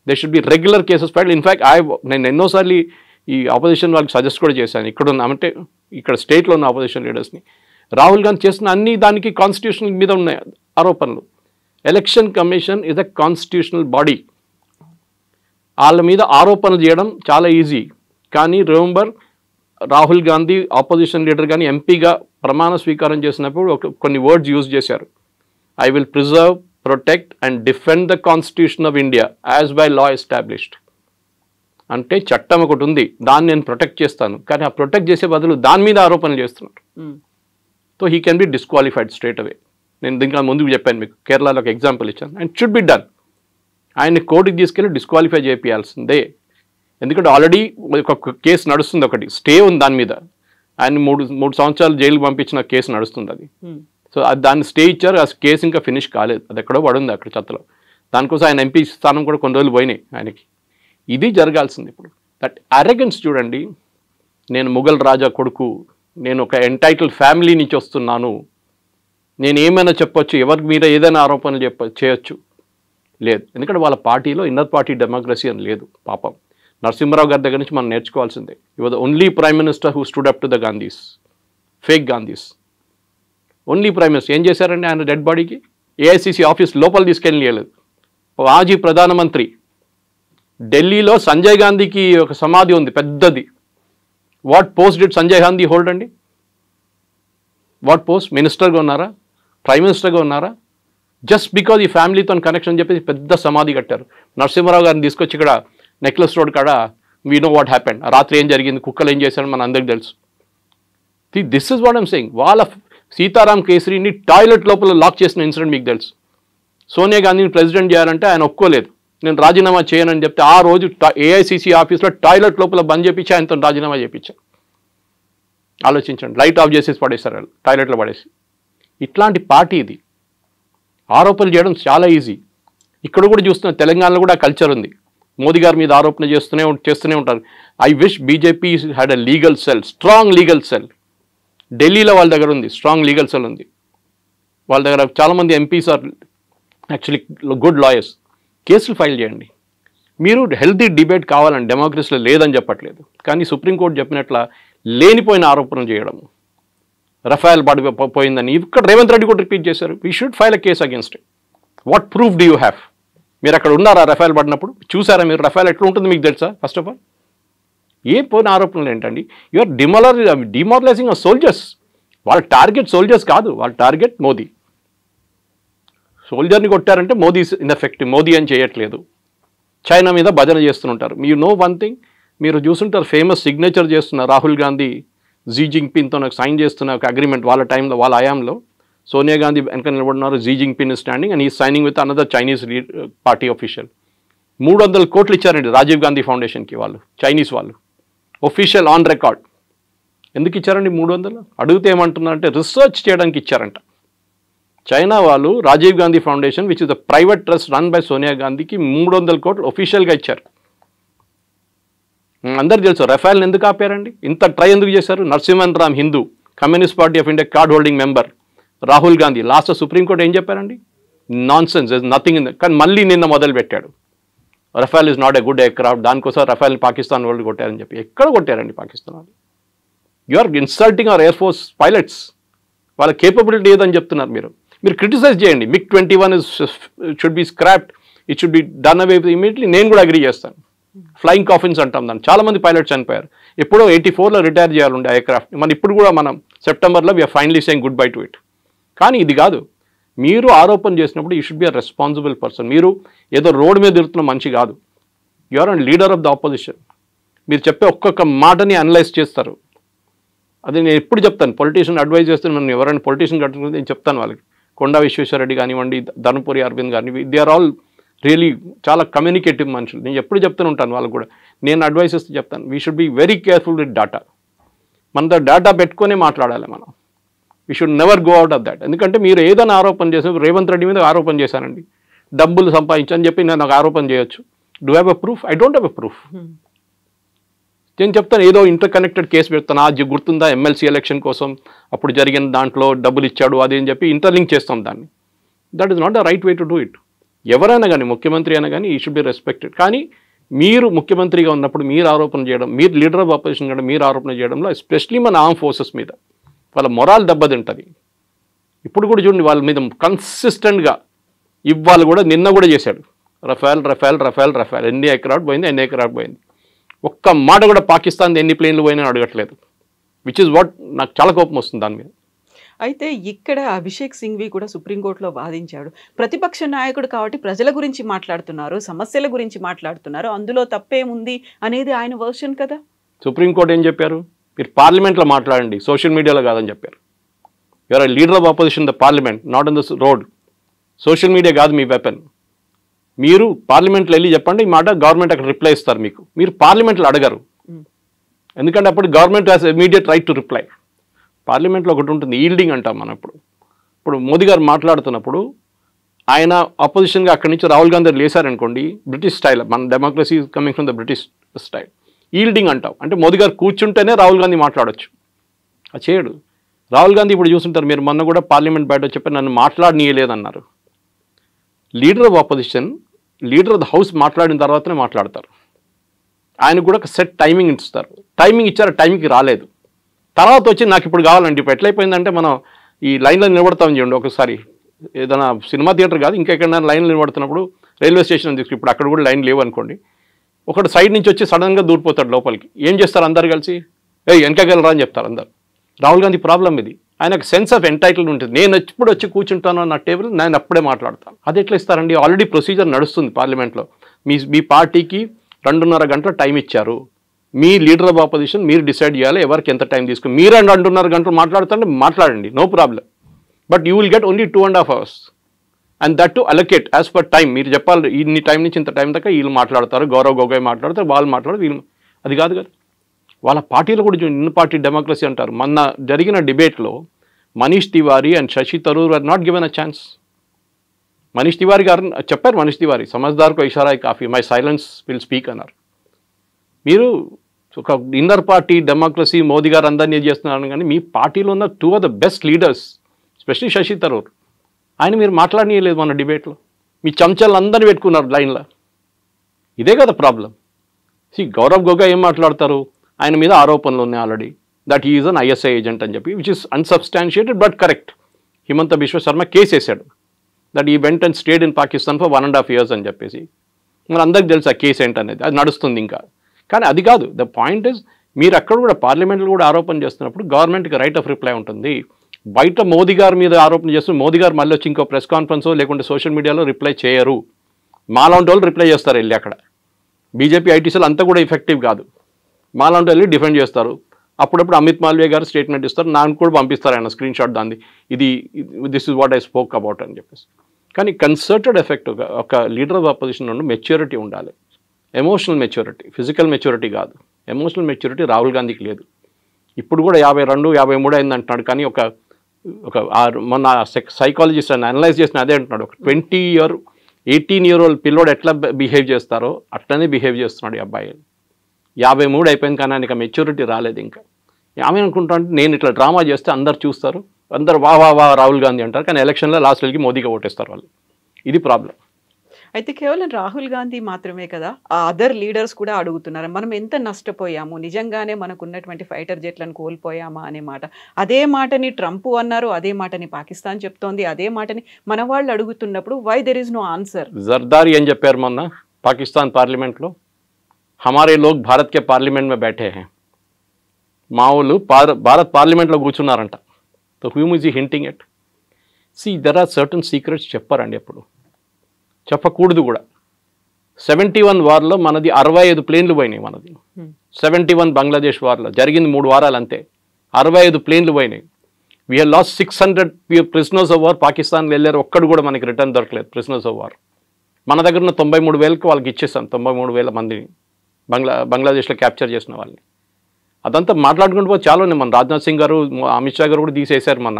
They should be regular cases filed. In fact నేను ఎన్నోసార్లు ఈ ఆపోజిషన్ వాళ్ళకి సజెస్ట్ కూడా చేశాను. ఇక్కడ స్టేట్లో ఉన్న ఆపోజిషన్ లీడర్స్ని, రాహుల్ గాంధీ చేసిన అన్ని దానికి కాన్స్టిట్యూషనల్ మీద ఉన్నాయి ఆరోపణలు. Election commission is a constitutional body. వాళ్ళ మీద ఆరోపణలు చేయడం చాలా ఈజీ. కానీ remember, Rahul Gandhi opposition leader కానీ ఎంపీగా ప్రమాణ స్వీకారం చేసినప్పుడు కొన్ని వర్డ్స్ యూజ్ చేశారు. I will preserve, protect and defend the constitution of India as by law established. అంటే చట్టం ఒకటి ఉంది, దాన్ని నేను ప్రొటెక్ట్ చేస్తాను, కానీ ఆ ప్రొటెక్ట్ చేసే బదులు దాని మీద ఆరోపణలు చేస్తున్నారు. So he can be disqualified straight away. నేను దీనికి ముందుకు చెప్పాను మీకు, కేరళలో ఒక ఎగ్జాంపుల్ ఇచ్చాను. And should be done. ఆయన్ని కోర్టుకి తీసుకెళ్ళి డిస్క్వాలిఫై చేయాల్సిందే. ఎందుకంటే ఆల్రెడీ ఒక కేసు నడుస్తుంది, ఒకటి స్టే ఉంది దాని మీద. ఆయన మూడు సంవత్సరాలు జైలుకి పంపించిన కేసు నడుస్తుంది అది. సో దాన్ని స్టే ఇచ్చారు, ఆ కేసు ఇంకా ఫినిష్ కాలేదు, అది ఎక్కడో పడుంది అక్కడ చెత్తలో. దానికోసం ఆయన ఎంపీ స్థానం కూడా కొన్ని రోజులు పోయినాయి ఆయనకి. ఇది జరగాల్సింది ఇప్పుడు. దట్ అరెగెన్స్ చూడండి. నేను ముఘల్ రాజా కొడుకు, నేను ఒక ఎంటైటిల్ ఫ్యామిలీ నుంచి వస్తున్నాను, నేను ఏమైనా చెప్పొచ్చు, ఎవరికి మీద ఏదైనా ఆరోపణలు చేయొచ్చు. లేదు, ఎందుకంటే వాళ్ళ పార్టీలో ఇన్నర్ పార్టీ డెమోక్రసీ అని లేదు. పాపం నరసింహరావు గారి దగ్గర నుంచి మనం నేర్చుకోవాల్సిందే. ఈ was the only prime minister who stood up to the Gandhi's, fake Gandhi's. Only prime minister. ఏం చేశారండి ఆయన డెడ్ బాడీకి? ఏఐసిసి ఆఫీస్ లోపల తీసుకెళ్ళలేదు. మాజీ ప్రధానమంత్రి. ఢిల్లీలో సంజయ్ గాంధీకి ఒక సమాధి ఉంది పెద్దది. What post did Sanjay Gandhi hold అండి? What post? మినిస్టర్గా ఉన్నారా? ప్రైమ్ మినిస్టర్గా ఉన్నారా? జస్ట్ బికాజ్ ఈ ఫ్యామిలీతో కనెక్షన్ చెప్పేసి పెద్ద సమాధి కట్టారు. నరసింహారావు గారిని తీసుకొచ్చి ఇక్కడ నెక్లెస్ రోడ్ కాడ వీ నో వాట్ హ్యాపెండ్, రాత్రి ఏం జరిగింది, కుక్కలు ఏం చేశారని మన అందరికి తెలుసు. This is what I'm saying. వాళ్ళ సీతారాం కేసరిని టాయిలెట్ లోపల లాక్ చేసిన ఇన్సిడెంట్ మీకు తెలుసు. సోనియా గాంధీని ప్రెసిడెంట్ చేయాలంటే ఆయన ఒప్పుకోలేదు. నేను రాజీనామా చేయనని చెప్తే ఆ రోజు ఏఐసిసి ఆఫీస్లో టాయిలెట్ లోపల బంద్ చేయించి ఆయనతో రాజీనామా చేయించారు. ఆలోచించండి, లైట్ ఆఫ్ చేసేసి పడేస్తారు వాళ్ళు, టాయిలెట్లో పడేసి. ఇట్లాంటి పార్టీ ఇది. ఆరోపణలు చేయడం చాలా ఈజీ. ఇక్కడ కూడా చూస్తున్న తెలంగాణలో కూడా కల్చర్ ఉంది. మోదీ గారి మీద ఆరోపణ చేస్తూనే ఉంటారు. I wish BJP had a legal cell, strong legal cell. ఢిల్లీలో వాళ్ళ దగ్గర ఉంది, స్ట్రాంగ్ లీగల్ సెల్ ఉంది వాళ్ళ దగ్గర. చాలామంది MPs are actually good lawyers. కేసులు ఫైల్ చేయండి. మీరు హెల్తీ డిబేట్ కావాలని డెమోక్రసీలో లేదని చెప్పట్లేదు, కానీ సుప్రీంకోర్టు చెప్పినట్ల లేనిపోయిన ఆరోపణలు చేయడం, రఫాయల్ పడిపోయిందని ఇక్కడ రేవంత్ రెడ్డి కూడా రిపీట్ చేశారు. We should file a case against it. What proof do you have? మీరు అక్కడ ఉన్నారా రఫాయల్ పడినప్పుడు? చూసారా మీరు రఫాయల్ ఎట్లా ఉంటుంది మీకు తెలుసా? ఫస్ట్ ఆఫ్ ఆల్ ఏ పోయిన ఆరోపణలు ఏంటండి? యూఆర్ డిమారలైజింగ్ ఆ సోల్జర్స్. వాళ్ళ టార్గెట్ సోల్జర్స్ కాదు, వాళ్ళ టార్గెట్ మోదీ. సోల్జర్ని కొట్టారంటే మోదీ ఇన్ఎఫెక్టివ్, మోదీ అని చేయట్లేదు. చైనా మీద భజన చేస్తుంటారు. మీరు నో వన్ థింగ్, మీరు చూస్తుంటారు ఫేమస్ సిగ్నేచర్ చేస్తున్న రాహుల్ గాంధీ జీ జింగ్పిన్తో నాకు సైన్ చేస్తున్న ఒక అగ్రిమెంట్ వాళ్ళ టైంలో, వాళ్ళ హయాంలో. సోనియా గాంధీ వెనక నిలబడినారు, జీ జింగ్పిన్ స్టాండింగ్ అండ్ ఈ signing with another Chinese party official. 300 కోట్లు ఇచ్చారండి రాజీవ్ గాంధీ ఫౌండేషన్కి వాళ్ళు, చైనీస్ వాళ్ళు, ఒఫీషియల్ ఆన్ రికార్డ్. ఎందుకు ఇచ్చారండి 300? అడిగితే ఏమంటున్నారంటే రీసెర్చ్ చేయడానికి ఇచ్చారంట. చైనా వాళ్ళు Rajiv Gandhi foundation which is the private trust run by Sonia గాంధీకి 300 కోట్లు ఒఫీషియల్గా ఇచ్చారు. అందరు తెలుసు రఫాయల్ని ఎందుకు ఆపారండి, ఇంత ట్రై ఎందుకు చేశారు? Narasimhan Ram Hindu, communist party of India card holding member Rahul Gandhi. Last supreme court ఏం చెప్పారండి? Non sense, nothing in. కానీ మళ్ళీ నిన్న మొదలు పెట్టాడు, రఫాల్ is not a good aircraft, దానికోసం రఫాల్ పాకిస్తాన్ వాళ్ళు కొట్టారని చెప్పి. ఎక్కడ కొట్టారండి పాకిస్తాన్ వాళ్ళు? You are insulting our air force pilots. వాళ్ళ కేపబిలిటీ ఏదని చెప్తున్నారు మీరు. మీరు క్రిటిసైజ్ చేయండి. MiG-21 should be scrapped, it should be done away immediately. నేను కూడా అగ్రీ చేస్తాను. ఫ్లయింగ్ కాఫిన్స్ అంటాం దాన్ని. చాలామంది పైలట్స్ చనిపోయారు. ఎప్పుడో 84లో రిటైర్ చేయాలండి ఎయిర్క్రాఫ్ట్. మన ఇప్పుడు కూడా మనం సెప్టెంబర్లో we're finally saying good bye to it. కానీ ఇది కాదు. మీరు ఆరోపణ చేసినప్పుడు you should be a responsible person. మీరు ఏదో రోడ్డు మీద తిరుగుతున్న మనిషి కాదు. You are and leader of the opposition. మీరు చెప్పే ఒక్కొక్క మాటని అనలైజ్ చేస్తారు. అది నేను ఎప్పుడు చెప్తాను, పొలిటీషియన్ అడ్వైజ్ చేస్తే నన్ను ఎవరైనా పొలిటీషియన్ కట్టుకుంటే నేను చెప్తాను వాళ్ళకి. కొండా విశ్వేశ్వరరెడ్డి కానివ్వండి, ధర్మపురి అరవింద్ కానివ్వండి, దే ఆర్ ఆల్ రియలీ చాలా కమ్యూనికేటివ్ మనుషులు. నేను ఎప్పుడు చెప్తూనే ఉంటాను వాళ్ళకు కూడా. నేను అడ్వైస్ ఇస్తే చెప్తాను, we should be very careful with data. మనతో డేటా పెట్టుకునే మాట్లాడాలి మనం. We should never go out of that. ఎందుకంటే మీరు ఏదైనా ఆరోపణ చేసిన, రేవంత్ రెడ్డి మీద ఆరోపణ చేశానండి, డబ్బులు సంపాదించని చెప్పి నేను నాకు ఆరోపణ చేయొచ్చు. Do have a proof? I don't have a proof. నేను చెప్తాను ఏదో ఇంటర్ కనెక్టెడ్ కేసు పెడతాను. అది గుర్తుందా, ఎమ్మెల్సీ ఎలక్షన్ కోసం అప్పుడు జరిగిన దాంట్లో డబ్బులు ఇచ్చాడు అది అని చెప్పి ఇంటర్లింక్ చేస్తాం దాన్ని. That is not the right way to do it. ఎవరైనా కానీ, ముఖ్యమంత్రి అయినా కానీ ఈ షుడ్ బి రెస్పెక్టెడ్. కానీ మీరు ముఖ్యమంత్రిగా ఉన్నప్పుడు మీరు ఆరోపణ చేయడం, మీరు లీడర్ ఆఫ్ ఆపోజిషన్ కూడా మీరు ఆరోపణ చేయడంలో, ఎస్పెషలీ మన ఆర్మ్ ఫోర్సెస్ మీద వాళ్ళ మొరాల్ దెబ్బతింటుంది. ఇప్పుడు కూడా చూడండి వాళ్ళ మీద కన్సిస్టెంట్గా ఇవాళ కూడా, నిన్న కూడా చేశాడు రఫాల్ రఫాల్ రఫాల్ రఫాల్. ఎన్ని ఎయిర్క్రాఫ్ట్ పోయింది, ఎన్ని ఎయిర్క్రాఫ్ట్ పోయింది. ఒక్క మాట కూడా పాకిస్తాన్ ఎన్ని ప్లేన్లు పోయినా అడగట్లేదు. విచ్ ఇస్ వాట్ నాకు చాలా కోపం వస్తుంది దాని మీద. అయితే ఇక్కడ అభిషేక్ సింఘ్వి కూడా సుప్రీంకోర్టులో వాదించాడు. ప్రతిపక్ష నాయకుడు కాబట్టి ప్రజల గురించి మాట్లాడుతున్నారు, సమస్యల గురించి మాట్లాడుతున్నారు, అందులో తప్పేముంది అనేది ఆయన వర్షన్ కదా. సుప్రీంకోర్టు ఏం చెప్పారు? మీరు పార్లమెంట్లో మాట్లాడండి, సోషల్ మీడియాలో కాదని చెప్పారు. You're a leader of opposition the parliament, not in the road. Social media కాదు మీ వెపన్. మీరు పార్లమెంట్లో వెళ్ళి చెప్పండి ఈ మాట, గవర్నమెంట్ అక్కడ రిప్లై ఇస్తారు మీకు. మీరు పార్లమెంట్లో అడగరు, ఎందుకంటే అప్పుడు government has immediate right to reply. పార్లమెంట్లో ఒకటి ఉంటుంది, ఈల్డింగ్ అంటాం మనం. ఇప్పుడు మోదీ గారు మాట్లాడుతున్నప్పుడు ఆయన అపోజిషన్గా అక్కడి నుంచి రాహుల్ గాంధీ లేసారనుకోండి, బ్రిటిష్ స్టైల్, మన democracy coming from the British style, yielding అంటాం. అంటే మోదీ గారు కూర్చుంటేనే రాహుల్ గాంధీ మాట్లాడచ్చు. అది చేయడు. రాహుల్ గాంధీ ఇప్పుడు చూస్తుంటారు, మీరు మొన్న కూడా పార్లమెంట్ బయట చెప్పి నన్ను మాట్లాడనీయలేదన్నారు. Leader of opposition, leader of the house మాట్లాడిన తర్వాతనే మాట్లాడతారు. ఆయనకు కూడా ఒక సెట్ టైమింగ్ ఇస్తారు. టైమింగ్ ఇచ్చారు, టైంకి రాలేదు. తర్వాత వచ్చి నాకు ఇప్పుడు కావాలండి. ఇప్పుడు ఎట్లయిపోయిందంటే మనం ఈ లైన్లో నిలబడతామని చూడండి, ఒకసారి ఏదైనా సినిమా థియేటర్ కాదు ఇంకెక్కడైనా లైన్లో నిలబడుతున్నప్పుడు రైల్వే స్టేషన్ తీసుకు ఇప్పుడు అక్కడ కూడా లైన్ లేవు అనుకోండి, ఒకటి సైడ్ నుంచి వచ్చి సడన్గా దూరిపోతాడు లోపలికి. ఏం చేస్తారు అందరు కలిసి, వెనకగలరా అని చెప్తారు అందరు. రాహుల్ గాంధీ ప్రాబ్లం ఇది. ఆయనకు సెన్స్ ఆఫ్ ఎంటైటిల్మెంట్ ఉంటుంది. నేను ఎప్పుడు వచ్చి కూర్చుంటానో నా టేబుల్, నేను అప్పుడే మాట్లాడతాను. అది ఎట్లా ఇస్తారండి? ఆల్రెడీ ప్రొసీజర్ నడుస్తుంది పార్లమెంట్లో. మీ పార్టీకి 2.5 గంటల టైం ఇచ్చారు. మీ లీడర్ ఆఫ్ ఆపోజిషన్ మీరు డిసైడ్ చేయాలి ఎవరికి ఎంత టైం తీసుకుని. మీరు 2.5 గంటలు మాట్లాడుతుంటే మాట్లాడండి, no problem. But you will get only 2.5 hours. And that to allocate as per time. మీరు చెప్పాలి ఇన్ని టైం నుంచి ఇంత టైం దాకా వీళ్ళు మాట్లాడతారు, గౌరవ్ గొగోయ్ మాట్లాడతారు, వాళ్ళు మాట్లాడతారు, వీళ్ళు. అది కాదు కదా, వాళ్ళ పార్టీలో కూడా ఇన్ పార్టీ డెమోక్రసీ అంటారు. మొన్న జరిగిన డిబేట్లో Manish Tiwari and Shashi Tharoor are not given a chance. Manish Tiwari garu చెప్పారు, మనీష్ తివారీ సమజ్దార్కో ఇషారా కాఫీ, మై సైలెన్స్ విల్ స్పీక్ అన్నారు. మీరు ఒక ఇన్నర్ పార్టీ డెమోక్రసీ మోదీ గారు అందరినీ చేస్తున్నారు, కానీ మీ పార్టీలో ఉన్న 2 of the best leaders, specially Shashi Tharoor, ఆయన మీరు మాట్లాడనీయలేదు మన డిబేట్లో. మీ చెంచాలు అందరినీ పెట్టుకున్నారు లైన్లో. ఇదే కదా ప్రాబ్లం. గౌరవ్ గొగోయ్ ఏం మాట్లాడతారు, ఆయన మీద ఆరోపణలు ఉన్నాయి already, that he is an ISI agent అని చెప్పి, which is unsubstantiated but correct. Himanta Biswa Sarma case వేశాడు, that he went and stayed in Pakistan for 1.5 years అని చెప్పేసి. మరి అందరికి తెలుసు ఆ కేసు ఏంటనేది, అది నడుస్తుంది ఇంకా. కానీ అది కాదు ద పాయింట్ ఇస్, మీరు అక్కడ కూడా పార్లమెంట్లో కూడా ఆరోపణ చేస్తున్నప్పుడు గవర్నమెంట్కి రైట్ ఆఫ్ రిప్లై ఉంటుంది. బయట మోదీ గారి మీద ఆరోపణ చేస్తున్న మోదీ గారు మళ్ళీ వచ్చి ఇంకో ప్రెస్ కాన్ఫరెన్సో లేకుంటే సోషల్ మీడియాలో రిప్లై చేయరు. మాలాంటి వాళ్ళు రిప్లై చేస్తారు వెళ్ళి. అక్కడ బీజేపీ ఐటీసీలు అంతా కూడా ఎఫెక్టివ్ కాదు. మాలాంటి వెళ్ళి డిఫెండ్ చేస్తారు. అప్పుడప్పుడు అమిత్ మాల్వియా గారు స్టేట్మెంట్ ఇస్తారు, నాకు కూడా పంపిస్తారు ఆయన స్క్రీన్ షాట్ దాన్ని, this is what I spoke about అని చెప్పేసి. కానీ కన్సర్టెడ్ ఎఫెక్ట్, ఒక లీడర్ ఆఫ్ అపోజిషన్ నుండి మెచ్యూరిటీ ఉండాలి. ఎమోషనల్ మెచ్యూరిటీ, ఫిజికల్ మెచ్యూరిటీ కాదు. ఎమోషనల్ మెచ్యూరిటీ రాహుల్ గాంధీకి లేదు. ఇప్పుడు కూడా 52, 53 అయింది అంటున్నాడు. కానీ మొన్న సైకాలజిస్ట్ అని అనలైజ్ చేసిన అదే అంటున్నాడు, ఒక 18-year-old పిల్లోడు ఎట్లా బిహేవ్ చేస్తారో అట్లనే బిహేవ్ చేస్తున్నాడు ఈ అబ్బాయి. 53 అయిపోయింది కానీ ఆయనకి మెచ్యూరిటీ రాలేదు ఇంకా. ఆమె అనుకుంటా అంటే నేను ఇట్లా డ్రామా చేస్తే అందరు చూస్తారు, అందరు వా రాహుల్ గాంధీ అంటారు, కానీ ఎలక్షన్లో లాస్ట్ వెళ్ళి మోదీగా ఓటేస్తారు వాళ్ళు. ఇది ప్రాబ్లం. అయితే కేవలం రాహుల్ గాంధీ మాత్రమే కదా, ఆ అదర్ లీడర్స్ కూడా అడుగుతున్నారు, మనం ఎంత నష్టపోయాము, నిజంగానే మనకు ఉన్నటువంటి ఫైటర్ జెట్లను కోల్పోయామా అనే మాట. అదే మాటని ట్రంప్ అన్నారు, అదే మాటని పాకిస్తాన్ చెప్తోంది, అదే మాటని మన వాళ్ళు అడుగుతున్నప్పుడు why there is no answer. Zardari ఏం చెప్పారు మొన్న పాకిస్తాన్ పార్లమెంట్లో, హమారే లోగ్ భారత్ కే పార్లమెంట్ మే బైఠే హై. మా వాళ్ళు భారత్ పార్లమెంట్లో కూర్చున్నారంట. So Hume is hinting at. There are certain secrets చెప్పారండి, ఎప్పుడు చెప్పకూడదు కూడా. 71 వార్లో మనది 65 ప్లేన్లు పోయినాయి. మనది 71 బంగ్లాదేశ్ వార్లో జరిగింది 3 వారాలు అంతే, 65 ప్లేన్లు పోయినాయి. We have lost 600 prisoners of war. పాకిస్తాన్లో వెళ్ళారు, ఒక్కడు కూడా మనకి రిటర్న్ దొరకలేదు ప్రిజనర్స్ ఆఫ్ వార్. మన దగ్గర ఉన్న 93,000కి వాళ్ళకి ఇచ్చేసాం, 93,000 మందిని బంగ్లాదేశ్లో క్యాప్చర్ చేసిన వాళ్ళని. అదంతా మాట్లాడుకుంటూ పోతే చాలా ఉన్నాయి. మన రాజ్నాథ్ సింగ్ గారు, అమిత్ షా గారు కూడా తీసేశారు మన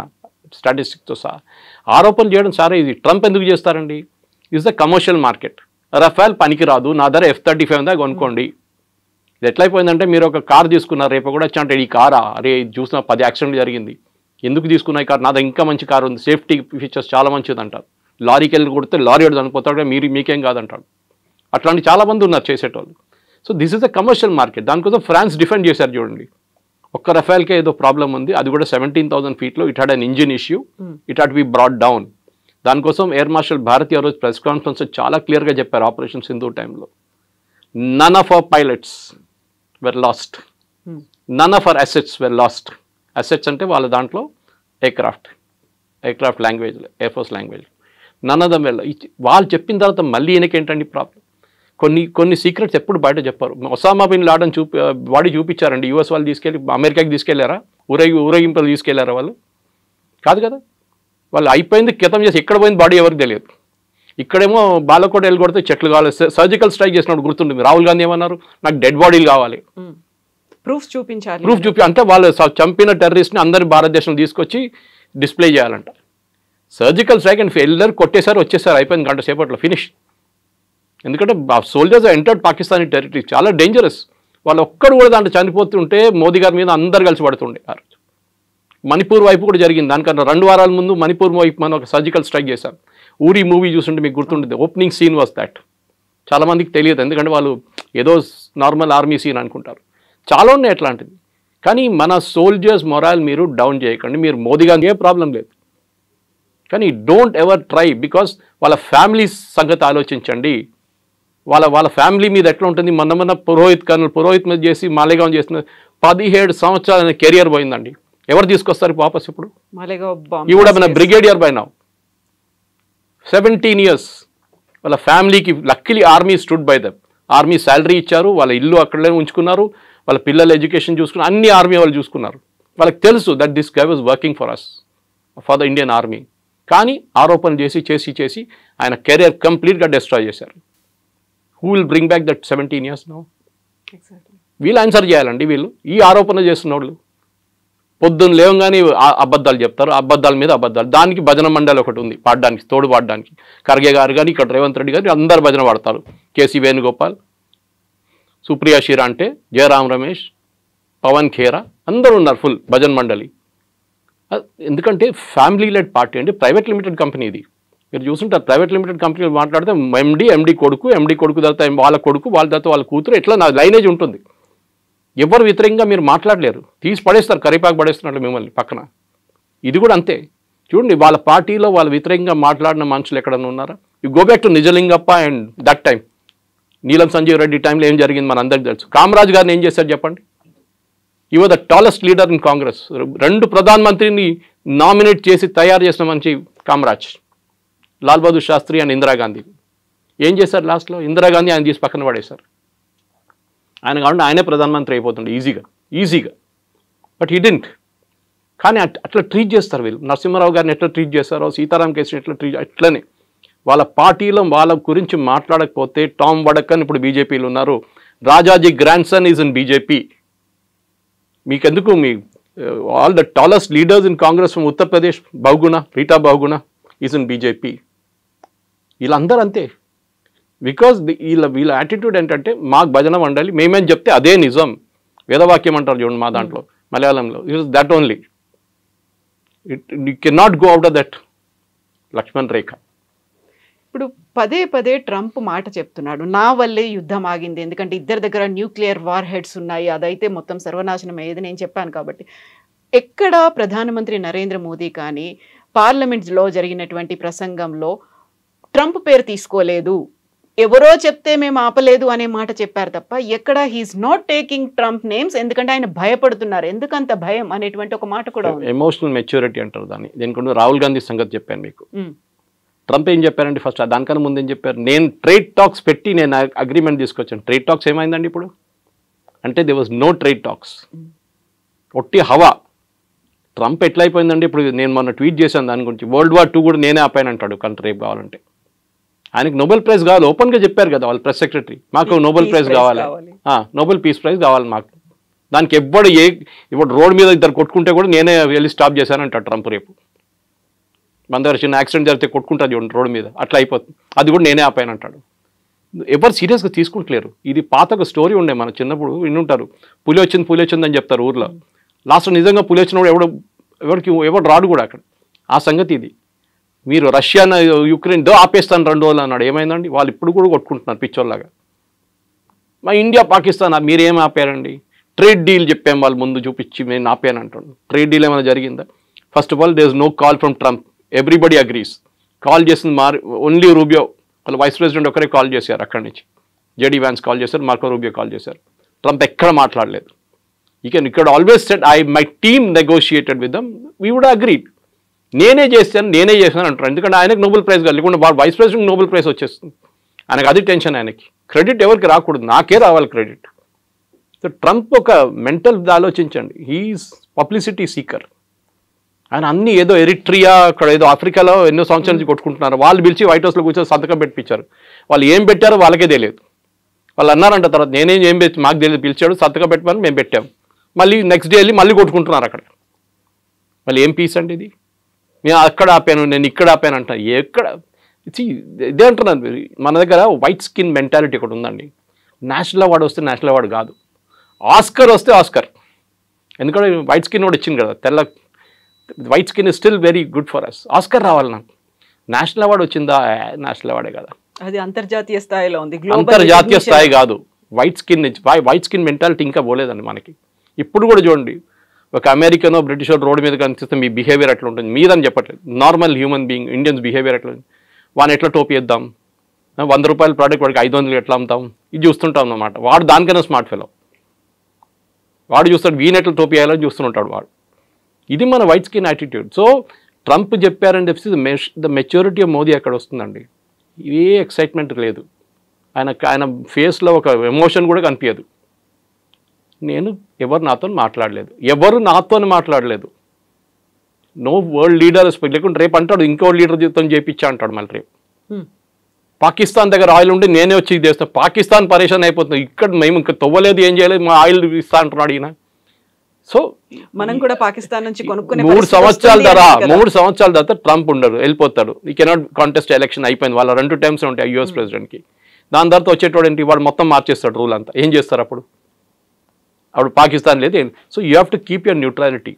స్టాటిస్టిక్స్తో సహా. ఆరోపణలు చేయడం సరే, ఇది ట్రంప్ ఎందుకు చేస్తారండి? Is the commercial market. Rafale పనికి రాదు, నా ధర F-35 దాకా కొనుక్కోండి. ఇది ఎట్లయిపోయిందంటే, మీరు ఒక కార్ తీసుకున్నారు, రేపు కూడా వచ్చి అంటే ఈ కారా, అరే చూసిన 10 యాక్సిడెంట్ జరిగింది, ఎందుకు తీసుకున్నా ఈ కార్, నా దగ్గర ఇంకా మంచి కారు ఉంది, సేఫ్టీ ఫీచర్స్ చాలా మంచిది అంటారు. లారీకి వెళ్ళి కొడితే లారీ వాడు చనిపోతాడు, మీకేం కాదంటాడు. అట్లాంటి చాలామంది ఉన్నారు చేసేటోళ్ళు. So this is the commercial market. దానికోసం ఫ్రాన్స్ డిఫెండ్ చేశారు చూడండి. ఒక్క రఫేల్కే ఏదో ప్రాబ్లం ఉంది, అది కూడా 17,000 feetలో. It had an engine issue, it had be brought down. దానికోసం ఎయిర్ మార్షల్ భారతి ఆ రోజు ప్రెస్ కాన్ఫరెన్స్ చాలా క్లియర్గా చెప్పారు, ఆపరేషన్ సింధు టైంలో. None of our pilots were lost, none of our assets were lost. Assets అంటే వాళ్ళ దాంట్లో ఎయిర్క్రాఫ్ట్ లాంగ్వేజ్లో, air force language, none of them well. వాళ్ళు చెప్పిన తర్వాత మళ్ళీ ఈయనకేంటండి ప్రాబ్లం? కొన్ని సీక్రెట్స్ ఎప్పుడు బయట చెప్పారు. ఒసామా బిన్ లాడన్ బాడీ చూపించారండి, యూఎస్ వాళ్ళు తీసుకెళ్ళి అమెరికాకి తీసుకెళ్లారా? ఊరేగింపులు తీసుకెళ్లారా వాళ్ళు? కాదు కదా. వాళ్ళు అయిపోయింది, క్రితం చేసి ఎక్కడ పోయింది బాడీ ఎవరికి తెలియదు. ఇక్కడేమో బాలకోట వెళ్ళి చెట్లు కావాలి, సర్జికల్ స్ట్రైక్ చేసినప్పుడు గుర్తుంటుంది. రాహుల్ గాంధీ ఏమన్నారు, నాకు డెడ్ బాడీలు కావాలి, ప్రూఫ్ చూపించాలి. అంటే వాళ్ళు చంపిన టెర్రరిస్ట్ని అందరి భారతదేశం తీసుకొచ్చి డిస్ప్లే చేయాలంట. సర్జికల్ స్ట్రైక్ అండ్ ఎల్లరు కొట్టేశారు, వచ్చేసారు, అయిపోయింది, గంట సేపట్లో ఫినిష్. ఎందుకంటే సోల్జర్స్ ఎంటర్డ్ పాకిస్తానీ టెరిటరీ, చాలా డేంజరస్. వాళ్ళు ఒక్కడు కూడా దాంట్లో చనిపోతుంటే మోదీ గారి మీద అందరు కలిసి పడుతుండే. ఆ రోజు మణిపూర్ వైపు కూడా జరిగింది. దానికన్నా 2 వారాల ముందు మణిపూర్ వైపు మనం ఒక సర్జికల్ స్ట్రైక్ చేశాం. ఊరి మూవీ చూస్తుంటే మీకు గుర్తుంటుంది, ఓపెనింగ్ సీన్ వాస్ దాట్. చాలామందికి తెలియదు, ఎందుకంటే వాళ్ళు ఏదో నార్మల్ ఆర్మీ సీన్ అనుకుంటారు. చాలా ఉన్నాయి అట్లాంటిది. కానీ మన సోల్జర్స్ మొరాల్ మీరు డౌన్ చేయకండి. మీరు మోదీ గారికి ఏ ప్రాబ్లం లేదు, కానీ డోంట్ ఎవర్ ట్రై, బికాస్ వాళ్ళ ఫ్యామిలీ సంగతి ఆలోచించండి. వాళ్ళ ఫ్యామిలీ మీద ఎట్లా ఉంటుంది. మొన్న పురోహిత్ మీద చేసి మాలేగాం చేసిన 17 సంవత్సరాల కెరియర్ పోయిందండి. ఎవరు తీసుకొస్తారు వాపస్ ఇప్పుడు? ఈ కూడా మన బ్రిగేడియర్ బై నౌ 17 years. వాళ్ళ ఫ్యామిలీకి luckily army stood by them. Army salary ఇచ్చారు, వాళ్ళ ఇల్లు అక్కడే ఉంచుకున్నారు, వాళ్ళ పిల్లల ఎడ్యుకేషన్ చూసుకున్నారు, అన్ని ఆర్మీ వాళ్ళు చూసుకున్నారు. వాళ్ళకి తెలుసు that this guy was working for us, for the Indian army. కానీ ఆరోపణలు చేసి ఆయన కెరియర్ కంప్లీట్గా డిస్ట్రాయ్ చేశారు. Who will bring back that 17 years now? వీళ్ళు ఆన్సర్ చేయాలండి. వీళ్ళు ఈ ఆరోపణ చేస్తున్న వాళ్ళు పొద్దున్న లేవగానే అబద్ధాలు చెప్తారు, అబద్ధాల మీద అబద్ధాలు. దానికి భజన మండలి ఒకటి ఉంది పాడడానికి, తోడు పాడడానికి. ఖర్గే గారు కానీ ఇక్కడ రేవంత్ రెడ్డి గారు అందరు భజన పాడతారు. కేసీ వేణుగోపాల్, సుప్రియా శ్రీరాంటే, జయరామ్ రమేష్, పవన్ ఖేరా అందరూ ఉన్నారు ఫుల్ భజన్ మండలి. ఎందుకంటే ఫ్యామిలీ లెడ్ పార్టీ అండి, ప్రైవేట్ లిమిటెడ్ కంపెనీ ఇది. మీరు చూస్తుంటారు ప్రైవేట్ లిమిటెడ్ కంపెనీలు మాట్లాడితే ఎండి కొడుకు తర్వాత వాళ్ళ కొడుకు, వాళ్ళ తర్వాత వాళ్ళ కూతురు, ఇట్లా నా లైనేజ్ ఉంటుంది. ఎవరు వ్యతిరేకంగా మీరు మాట్లాడలేరు, తీసి పడేస్తారు, కరిపాకు పడేస్తున్నట్లు మిమ్మల్ని పక్కన. ఇది కూడా అంతే. చూడండి వాళ్ళ పార్టీలో వాళ్ళ వ్యతిరేకంగా మాట్లాడిన మనుషులు ఎక్కడన్నా ఉన్నారా? You go back to Nijalingappa and that time, నీలం సంజీవ్ రెడ్డి టైంలో ఏం జరిగింది మన అందరికీ తెలుసు. కామరాజ్ గారిని ఏం చేశారు చెప్పండి? You are the tallest leader in Congress. 2 ప్రధానమంత్రిని నామినేట్ చేసి తయారు చేసిన మంచి కామరాజ్, లాల్ బహదూర్ శాస్త్రి అండ్ ఇందిరాగాంధీ. ఏం చేశారు లాస్ట్లో? ఇందిరాగాంధీ ఆయన తీసి పక్కన పడేశారు. ఆయన కాకుండా ఆయనే ప్రధానమంత్రి అయిపోతుండే ఈజీగా. But he didn't. కానీ అట్లా ట్రీట్ చేస్తారు వీళ్ళు. నరసింహారావు గారిని ఎట్లా ట్రీట్ చేస్తారో, సీతారాం కేసుని ఎట్లా ట్రీట్, అట్లనే వాళ్ళ పార్టీలో వాళ్ళ గురించి మాట్లాడకపోతే టామ్ వడక్కన్ ఇప్పుడు బీజేపీలో ఉన్నారు, Rajaji grandson is in BJP. మీకెందుకు? మీ all the tallest leaders in Congress from Uttar Pradesh, Rita Bahuguna is in BJP. వీళ్ళందరూ అంతే. బికాజ్ వీళ్ళ యాటిట్యూడ్ ఏంటంటే మాకు భజన మండలి, మేమేం చెప్తే అదే నిజం. వేదవాక్యం అంటారు చూడండి మా దాంట్లో మలయాళంలో. It is that only. You can not go out of that Lakshman Rekha. ఇప్పుడు పదే ట్రంప్ మాట చెప్తున్నాడు, నా వల్లే యుద్ధం ఆగింది, ఎందుకంటే ఇద్దరి దగ్గర న్యూక్లియర్ వార్ హెడ్స్ ఉన్నాయి, అదైతే మొత్తం సర్వనాశనం అయ్యేది నేను చెప్పాను కాబట్టి. ఎక్కడ ప్రధానమంత్రి నరేంద్ర మోదీ కానీ పార్లమెంట్లో జరిగినటువంటి ప్రసంగంలో ట్రంప్ పేరు తీసుకోలేదు, ఎవరో చెప్తే మేము ఆపలేదు అనే మాట చెప్పారు తప్ప ఎక్కడ he's not taking Trump names. ఎందుకంటే ఆయన భయపడుతున్నారు. ఎందుకంత భయం అనేటువంటి ఒక మాట కూడా ఉంది. ఎమోషనల్ మెచ్యూరిటీ అంటారు దాన్ని. దీనికి రాహుల్ గాంధీ సంగతి చెప్పాను మీకు. ట్రంప్ ఏం చెప్పారండి ఫస్ట్? దానికన్నా ముందు ఏం చెప్పారు? నేను ట్రేడ్ టాక్స్ పెట్టి నేను అగ్రిమెంట్ తీసుకొచ్చాను. ట్రేడ్ టాక్స్ ఏమైందండి ఇప్పుడు? అంటే they was no trade talks, ఒట్టి హవా. ట్రంప్ ఎట్లయిపోయిందండి ఇప్పుడు? నేను మొన్న ట్వీట్ చేశాను దాని గురించి. World War II కూడా నేనే ఆపాను అంటాడు కంట్రీ రేపు కావాలంటే. ఆయనకి నోబెల్ ప్రైజ్ కావాలి, ఓపెన్గా చెప్పారు కదా వాళ్ళ ప్రెస్ సెక్రటరీ, మాకు నోబెల్ ప్రైజ్ కావాలి, నోబెల్ పీస్ ప్రైజ్ కావాలి మాకు. దానికి ఇప్పుడు రోడ్ మీద ఇద్దరు కొట్టుకుంటే కూడా నేనే వెళ్ళి స్టాప్ చేశానంటాడు ట్రంప్ రేపు. మన దగ్గర చిన్న యాక్సిడెంట్ జరిగితే కొట్టుకుంటారు చూడండి రోడ్ మీద, అట్లా అయిపోతుంది. అది కూడా నేనే ఆపాను అంటాడు. ఎవరు సీరియస్గా తీసుకుంటలేరు. ఇది పాత ఒక స్టోరీ ఉండే, మన చిన్నప్పుడు వినుంటారు. పులి వచ్చింది అని చెప్తారు ఊర్లో. లాస్ట్ నిజంగా పులి వచ్చినప్పుడు ఎవడు రాడు కూడా అక్కడ. ఆ సంగతి ఇది. మీరు రష్యా యుక్రెయిన్ ఆపేస్తాను 2 రోజులు అన్నాడు. ఏమైందండి? వాళ్ళు ఇప్పుడు కూడా కొట్టుకుంటున్నారు పిచ్చోళ్ళలాగా. మా ఇండియా పాకిస్తాన్ మీరేం ఆపారండి? ట్రేడ్ డీల్ చెప్పాం వాళ్ళు ముందు చూపించి నేను ఆపాను అంటాడు. ట్రేడ్ డీల్ ఏమైనా జరిగిందా? First of all there is no call from Trump. Everybody agrees. Call చేసింది ఓన్లీ రూబియో, వాళ్ళ వైస్ ప్రెసిడెంట్ ఒకరే కాల్ చేశారు అక్కడి నుంచి. జేడీ వ్యాన్స్ కాల్ చేశారు, మార్కో రూబియో కాల్ చేశారు. ట్రంప్ ఎక్కడ మాట్లాడలేదు. ఇక్కడ always said my team negotiated with them, we would agreed. నేనే చేశాను అంటారు. ఎందుకంటే ఆయనకు నోబెల్ ప్రైజ్ కాదు, లేకుండా వైస్ ప్రెసిడెంట్ నోబెల్ ప్రైజ్ వచ్చేస్తుంది. ఆయనకు అది టెన్షన్. ఆయనకి క్రెడిట్ ఎవరికి రాకూడదు, నాకే రావాలి క్రెడిట్. సో ట్రంప్ ఒక మెంటల్ ఆలోచించండి. He's publicity seeker. ఆయన అన్ని ఏదో ఎరిట్రియా, అక్కడ ఏదో ఆఫ్రికాలో ఎన్నో సంవత్సరాల నుంచి కొట్టుకుంటున్నారు. వాళ్ళు పిలిచి వైట్ హౌస్లో కూర్చొని సంతకం పెట్టించారు. వాళ్ళు ఏం పెట్టారో వాళ్ళకే తెలియదు. వాళ్ళు అన్నారంట తర్వాత నేనేం పెట్టి మాకు తెలియదు, పిలిచాడు సంతకం పెట్టమని మేము పెట్టాం. మళ్ళీ నెక్స్ట్ డే వెళ్ళి మళ్ళీ కొట్టుకుంటున్నారు అక్కడ. మళ్ళీ ఏం పీస్ అండి ఇది? నేను అక్కడ ఆపాను, నేను ఇక్కడ ఆపాను అంట. ఎక్కడ ఇదే అంటున్నాను. మన దగ్గర వైట్ స్కిన్ మెంటాలిటీ ఒకటి ఉందండి. నేషనల్ అవార్డు వస్తే నేషనల్ అవార్డు కాదు, ఆస్కర్ వస్తే ఆస్కర్. ఎందుకంటే వైట్ స్కిన్ కూడా ఇచ్చింది కదా, తెల్ల white skin is still very good for us. Oscar రావాలి నాకు. నేషనల్ అవార్డు వచ్చిందా? నేషనల్ అవార్డే కదా, అది అంతర్జాతీయ స్థాయిలో ఉంది. అంతర్జాతీయ స్థాయి కాదు. వైట్ స్కిన్ మెంటాలిటీ ఇంకా పోలేదండి మనకి. ఇప్పుడు కూడా చూడండి, ఒక అమెరికనో బ్రిటిషో రోడ్డు మీద కనిపిస్తే మీ బిహేవియర్ ఎట్లా ఉంటుంది మీదని చెప్పట్లేదు. Normal human being Indians behaviour ఎట్లా ఉంది, వాడిని ఎట్లా టోపీ వేద్దాం, 100 రూపాయల ప్రోడక్ట్ వాడికి 500 ఎట్లా అమ్ముతాం, ఇది చూస్తుంటాం అన్నమాట. వాడు దానికైనా స్మార్ట్ ఫెలో, వాడు చూస్తాడు వీని ఎట్లా టోపీ వేయాలని చూస్తుంటాడు వాడు. ఇది మన white skin attitude. So Trump చెప్పారని చెప్పి ద మెచ్యూరిటీ ఆఫ్ మోదీ అక్కడ వస్తుందండి. ఏ ఎక్సైట్మెంట్ లేదు, ఆయన ఫేస్లో ఒక ఎమోషన్ కూడా కనిపించదు. ఎవరు నాతో మాట్లాడలేదు, నో వరల్డ్ లీడర్ లేకుంటే రేపు అంటాడు ఇంకో లీడర్ జీవితం చేయించా అంటాడు మళ్ళీ రేపు. పాకిస్తాన్ దగ్గర ఆయిల్ ఉంటే నేనే వచ్చి ఇది చేస్తాను, పాకిస్తాన్ పరేషాన్ అయిపోతుంది, ఇక్కడ మేము ఇంకా తవ్వలేదు ఏం చేయలేదు మా ఆయిల్ ఇస్తా అంటున్నాడు ఈయన. సో మనం కూడా పాకిస్తాన్ నుంచి కొనుక్కునే 3 సంవత్సరాల తర్వాత ట్రంప్ ఉండరు, వెళ్ళిపోతాడు. ఈ కెనాట్ కాంటెస్ట్ ఎలక్షన్ అయిపోయింది, వాళ్ళ 2 టైమ్స్ ఉంటాయి యూఎస్ ప్రెసిడెంట్కి. దాని తర్వాత వచ్చేటోడు ఏంటి, వాడు మొత్తం మార్చేస్తాడు రూల్ అంతా. ఏం చేస్తారు అప్పుడు పాకిస్తాన్ లేదు. So you have to keep your neutrality.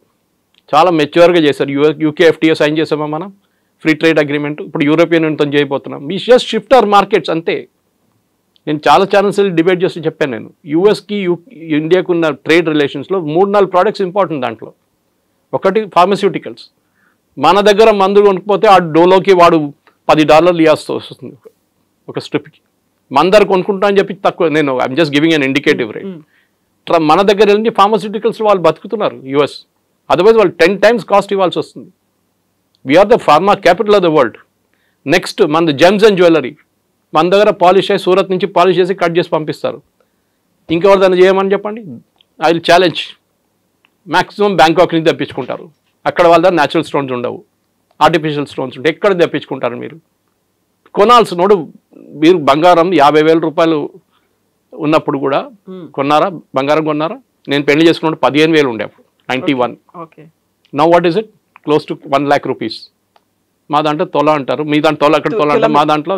చాలా మెచ్యూర్గా చేశారు. యూకే ఎఫ్టీఏ సైన్ చేసామా మనం, ఫ్రీ ట్రేడ్ అగ్రిమెంట్. ఇప్పుడు యూరోపియన్ యూనియన్తో చేయబోతున్నాం. We just shift our markets అంతే. నేను చాలా ఛానల్స్ డిబేట్ చేసి చెప్పాను. నేను యూఎస్కి ఇండియాకు ఉన్న ట్రేడ్ రిలేషన్స్లో 3-4 ప్రోడక్ట్స్ ఇంపార్టెంట్. దాంట్లో ఒకటి ఫార్మస్యూటికల్స్. మన దగ్గర మందు కొనుక్కపోతే ఆ డోలోకి వాడు $10 ఇవ్వాల్సి వస్తుంది ఒక స్ట్రిప్కి. మన దగ్గర కొనుక్కుంటా అని చెప్పి తక్కువ. నేను I'm just giving an indicative rate. మన దగ్గర వెళ్ళి ఫార్మస్యూటికల్స్ వాళ్ళు బతుకుతున్నారు యూఎస్. అదర్వైజ్ వాళ్ళు 10 times కాస్ట్ ఇవ్వాల్సి వస్తుంది. We're the pharma capital of the world. Next మనది జెమ్స్ అండ్ జ్యువెలరీ. మన దగ్గర పాలిష్ అయ్యి సూరత్ నుంచి పాలిష్ చేసి కట్ చేసి పంపిస్తారు. ఇంకెవరు దాన్ని చేయమని చెప్పండి. I will challenge. Maximum Bangkok నుంచి తెప్పించుకుంటారు. అక్కడ వాళ్ళ దగ్గర న్యాచురల్ స్టోన్స్ ఉండవు, ఆర్టిఫిషియల్ స్టోన్స్ ఉంటాయి. ఎక్కడ తెప్పించుకుంటారు మీరు? కొనాల్సినోడు మీరు బంగారం 50,000 రూపాయలు ఉన్నప్పుడు కూడా కొన్నారా? బంగారం కొన్నారా? నేను పెళ్లి చేసుకున్నప్పుడు 15,000 ఉండే అప్పుడు 91. Now what is it? Close to 1 lakh rupees. మా దాంట్లో తొల అంటారు, మీ దాంట్లో తొల అక్కడ తొల అంటారు, మా దాంట్లో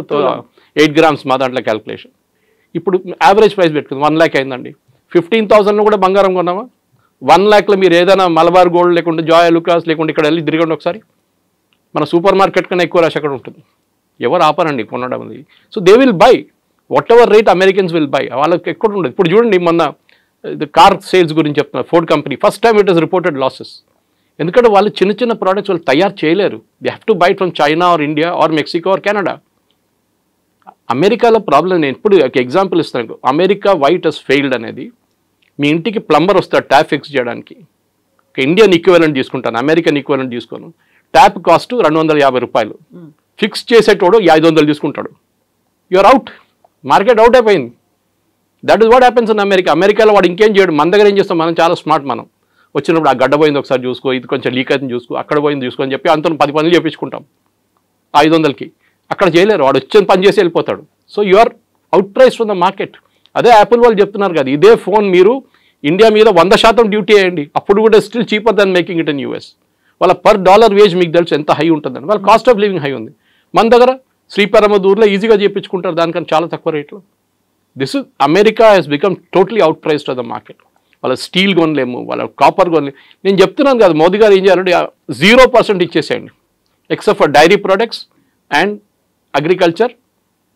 8 grams మా దాంట్లో క్యాల్కులేషన్. ఇప్పుడు యావరేజ్ ప్రైస్ పెట్టుకుంది 1 lakh అయిందండి. 15,000 కూడా బంగారం కొన్నామా? 1 lakhలో మీరు ఏదైనా మలబార్ గోల్డ్ లేకుంటే జాయ్ లుకాస్ లేకుంటే ఇక్కడ వెళ్ళి తిరగండి ఒకసారి. మన సూపర్ మార్కెట్ కన్నా ఎక్కువ రష్ అక్కడ ఉంటుంది. ఎవరు ఆపరండి కొనడం అది. So they will buy what ever rate Americans will buy. వాళ్ళకి ఎక్కడ ఉండదు. ఇప్పుడు చూడండి మొన్న కార్ సేల్స్ గురించి చెప్తున్నారు. Ford company first time it is reported losses. ఎందుకంటే వాళ్ళు చిన్న చిన్న ప్రోడక్ట్స్ వాళ్ళు తయారు చేయలేరు. They have to buy from China or India or Mexico or Canada. అమెరికాలో ప్రాబ్లం నేను ఇప్పుడు ఒక ఎగ్జాంపుల్ ఇస్తాను. అమెరికా వైట్ హస్ ఫెయిల్డ్ అనేది, మీ ఇంటికి ప్లంబర్ వస్తాడు ట్యాప్ ఫిక్స్ చేయడానికి. ఒక ఇండియన్ ఈక్వలెంట్ తీసుకుంటాను, అమెరికన్ ఈక్వలెంట్ తీసుకోను. ట్యాప్ కాస్ట్ 250 రూపాయలు. ఫిక్స్ చేసేటోడు 500 తీసుకుంటాడు. You're out. మార్కెట్ అవుట్ అయిపోయింది. That is what happens in America. అమెరికాలో వాడు ఇంకేం చేయడు. మన దగ్గర ఏం చేస్తాం, మనం చాలా స్మార్ట్. మనం వచ్చినప్పుడు ఆ గడ్డ పోయింది ఒకసారి చూసుకో, ఇది కొంచెం లీక్ అవుతుంది చూసుకో, అక్కడ పోయింది చూసుకో అని చెప్పి అంత 10 పనులు చేయించుకుంటాం 500కి. అక్కడ చేయలేరు, వాడు వచ్చిన పని చేసి వెళ్ళిపోతాడు. So you are out price from the market. అదే యాపిల్ వాళ్ళు చెప్తున్నారు కదా, ఇదే ఫోన్ మీరు ఇండియా మీద 100% డ్యూటీ వేయండి, అప్పుడు కూడా still cheaper than making it in US. వాళ్ళ per dollar వేజ్ మీకు తెలుసు ఎంత హై ఉంటుందని. వాళ్ళ కాస్ట్ ఆఫ్ లివింగ్ హై ఉంది. మన దగ్గర శ్రీపెరమదూర్లో ఈజీగా చేయించుకుంటారు దానికన్నా చాలా తక్కువ రేట్లో. This is America has become totally out priced of the market. వాళ్ళ స్టీల్ కొనలేము, వాళ్ళ కాపర్ కొనలేము. నేను చెప్తున్నాను కదా, మోదీ గారు ఏం చేయాలంటే 0% ఇచ్చేసేయండి, except for dairy products and agriculture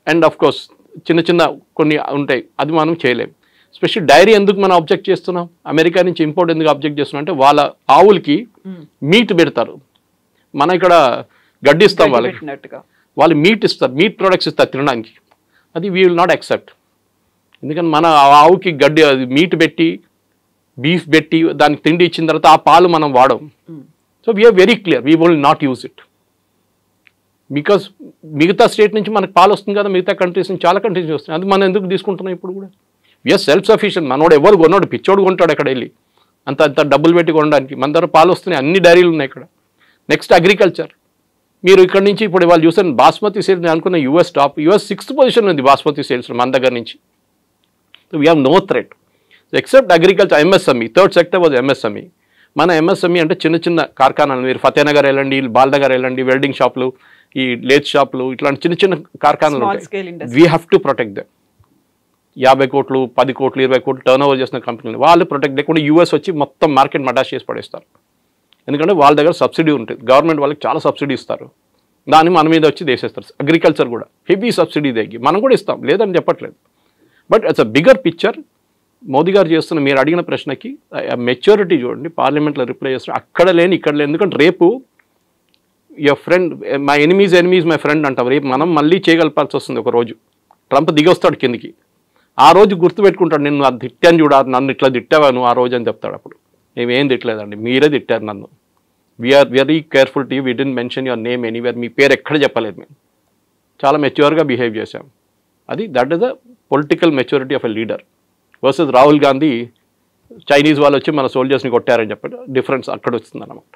and of course చిన్న చిన్న కొన్ని ఉంటాయి, అది మనం చేయలేము. స్పెషల్ డైరీ ఎందుకు మనం అబ్జెక్ట్ చేస్తున్నాం, అమెరికా నుంచి ఇంపోర్ట్ ఎందుకు అబ్జెక్ట్ చేస్తున్నాం అంటే వాళ్ళ ఆవులకి మీట్ పెడతారు, మన ఇక్కడ గడ్డి ఇస్తాం వాళ్ళకి, వాళ్ళు మీట్ ఇస్తారు, మీట్ ప్రొడక్ట్స్ ఇస్తారు తినడానికి. అది వీ విల్ నాట్ యాక్సెప్ట్. ఎందుకంటే మన ఆవుకి గడ్డి మీట్ పెట్టి బీఫ్ పెట్టి దానికి తిండి ఇచ్చిన తర్వాత ఆ పాలు మనం వాడం. So we're very clear, we will not use it. Because మిగతా స్టేట్ నుంచి మనకు పాలు వస్తుంది కదా, మిగతా కంట్రీస్ నుంచి చాలా కంట్రీస్ వస్తుంది, అది మనం ఎందుకు తీసుకుంటున్నాం ఇప్పుడు కూడా. We're self sufficient. మనోడు ఎవరు కొన్నాడు, పిచ్చోడు కొంటాడు అక్కడ వెళ్ళి అంత డబ్బులు పెట్టి కొనడానికి. మన దగ్గర పాలు వస్తున్నాయి, అన్ని డైరీలు ఉన్నాయి ఇక్కడ. Next agriculture. మీరు ఇక్కడ నుంచి ఇప్పుడు వాళ్ళు చూసాను బాస్మతి సేల్స్, నేను అనుకున్న US top, US 6th position ఉంది బాస్మతి సేల్స్ మన దగ్గర నుంచి. So we have no threat except agriculture. MSME, third sector was MSME. మన ఎంఎస్ఎంఈ అంటే చిన్న చిన్న కార్ఖానాలు. మీరు ఫతేనగర్ వెళ్ళండి, బాల్నగర్ వెళ్ళండి, వెల్డింగ్ షాపులు, ఈ లేత్ షాపులు, ఇట్లాంటి చిన్న చిన్న కార్ఖానాలు ఉంటాయి. We have to protect them. 50 కోట్లు 10 కోట్లు 20 కోట్లు టర్న్ ఓవర్ చేసిన కంపెనీలు వాళ్ళు ప్రొటెక్ట్ లేకుండా యూఎస్ వచ్చి మొత్తం మార్కెట్ మటాష్ చేసి పడేస్తారు. ఎందుకంటే వాళ్ళ దగ్గర సబ్సిడీ ఉంటుంది, గవర్నమెంట్ వాళ్ళకి చాలా సబ్సిడీ ఇస్తారు, దాన్ని మన మీద వచ్చి దేశేస్తారు. అగ్రికల్చర్ కూడా హెవీ సబ్సిడీ దగ్గర మనం కూడా ఇస్తాం, లేదని చెప్పట్లేదు. But it's a bigger picture. Modi గారు చేస్తున్న మీరు అడిగిన ప్రశ్నకి మెచ్యూరిటీ చూడండి, పార్లమెంట్లో రిప్లై చేస్తున్నారు. అక్కడ లేని ఇక్కడ లేని, ఎందుకంటే రేపు your friend my enemies my friend అంటాం. రేపు మనం మళ్ళీ చేయగలపాల్సి వస్తుంది. ఒక రోజు ట్రంప్ దిగొస్తాడు కిందికి, ఆ రోజు గుర్తుపెట్టుకుంటాడు, నేను అది తిట్టాను చూడ, నన్ను ఇట్లా తిట్టావాను ఆ రోజు అని చెప్తాడు. అప్పుడు మేమేం తిట్టలేదండి, మీరే తిట్టారు నన్ను, we are very careful to you, we didn't mention your name anywhere, మీ పేరు ఎక్కడ చెప్పలేదు, మేము చాలా మెచ్యూర్గా బిహేవ్ చేశాం. అది that is the political maturity of a leader. Versus Rahul Gandhi Chinese వాళ్ళు వచ్చి మన సోల్జర్స్ని కొట్టారని చెప్పి డిఫరెన్స్ అక్కడ వస్తుంది అన్నమాట.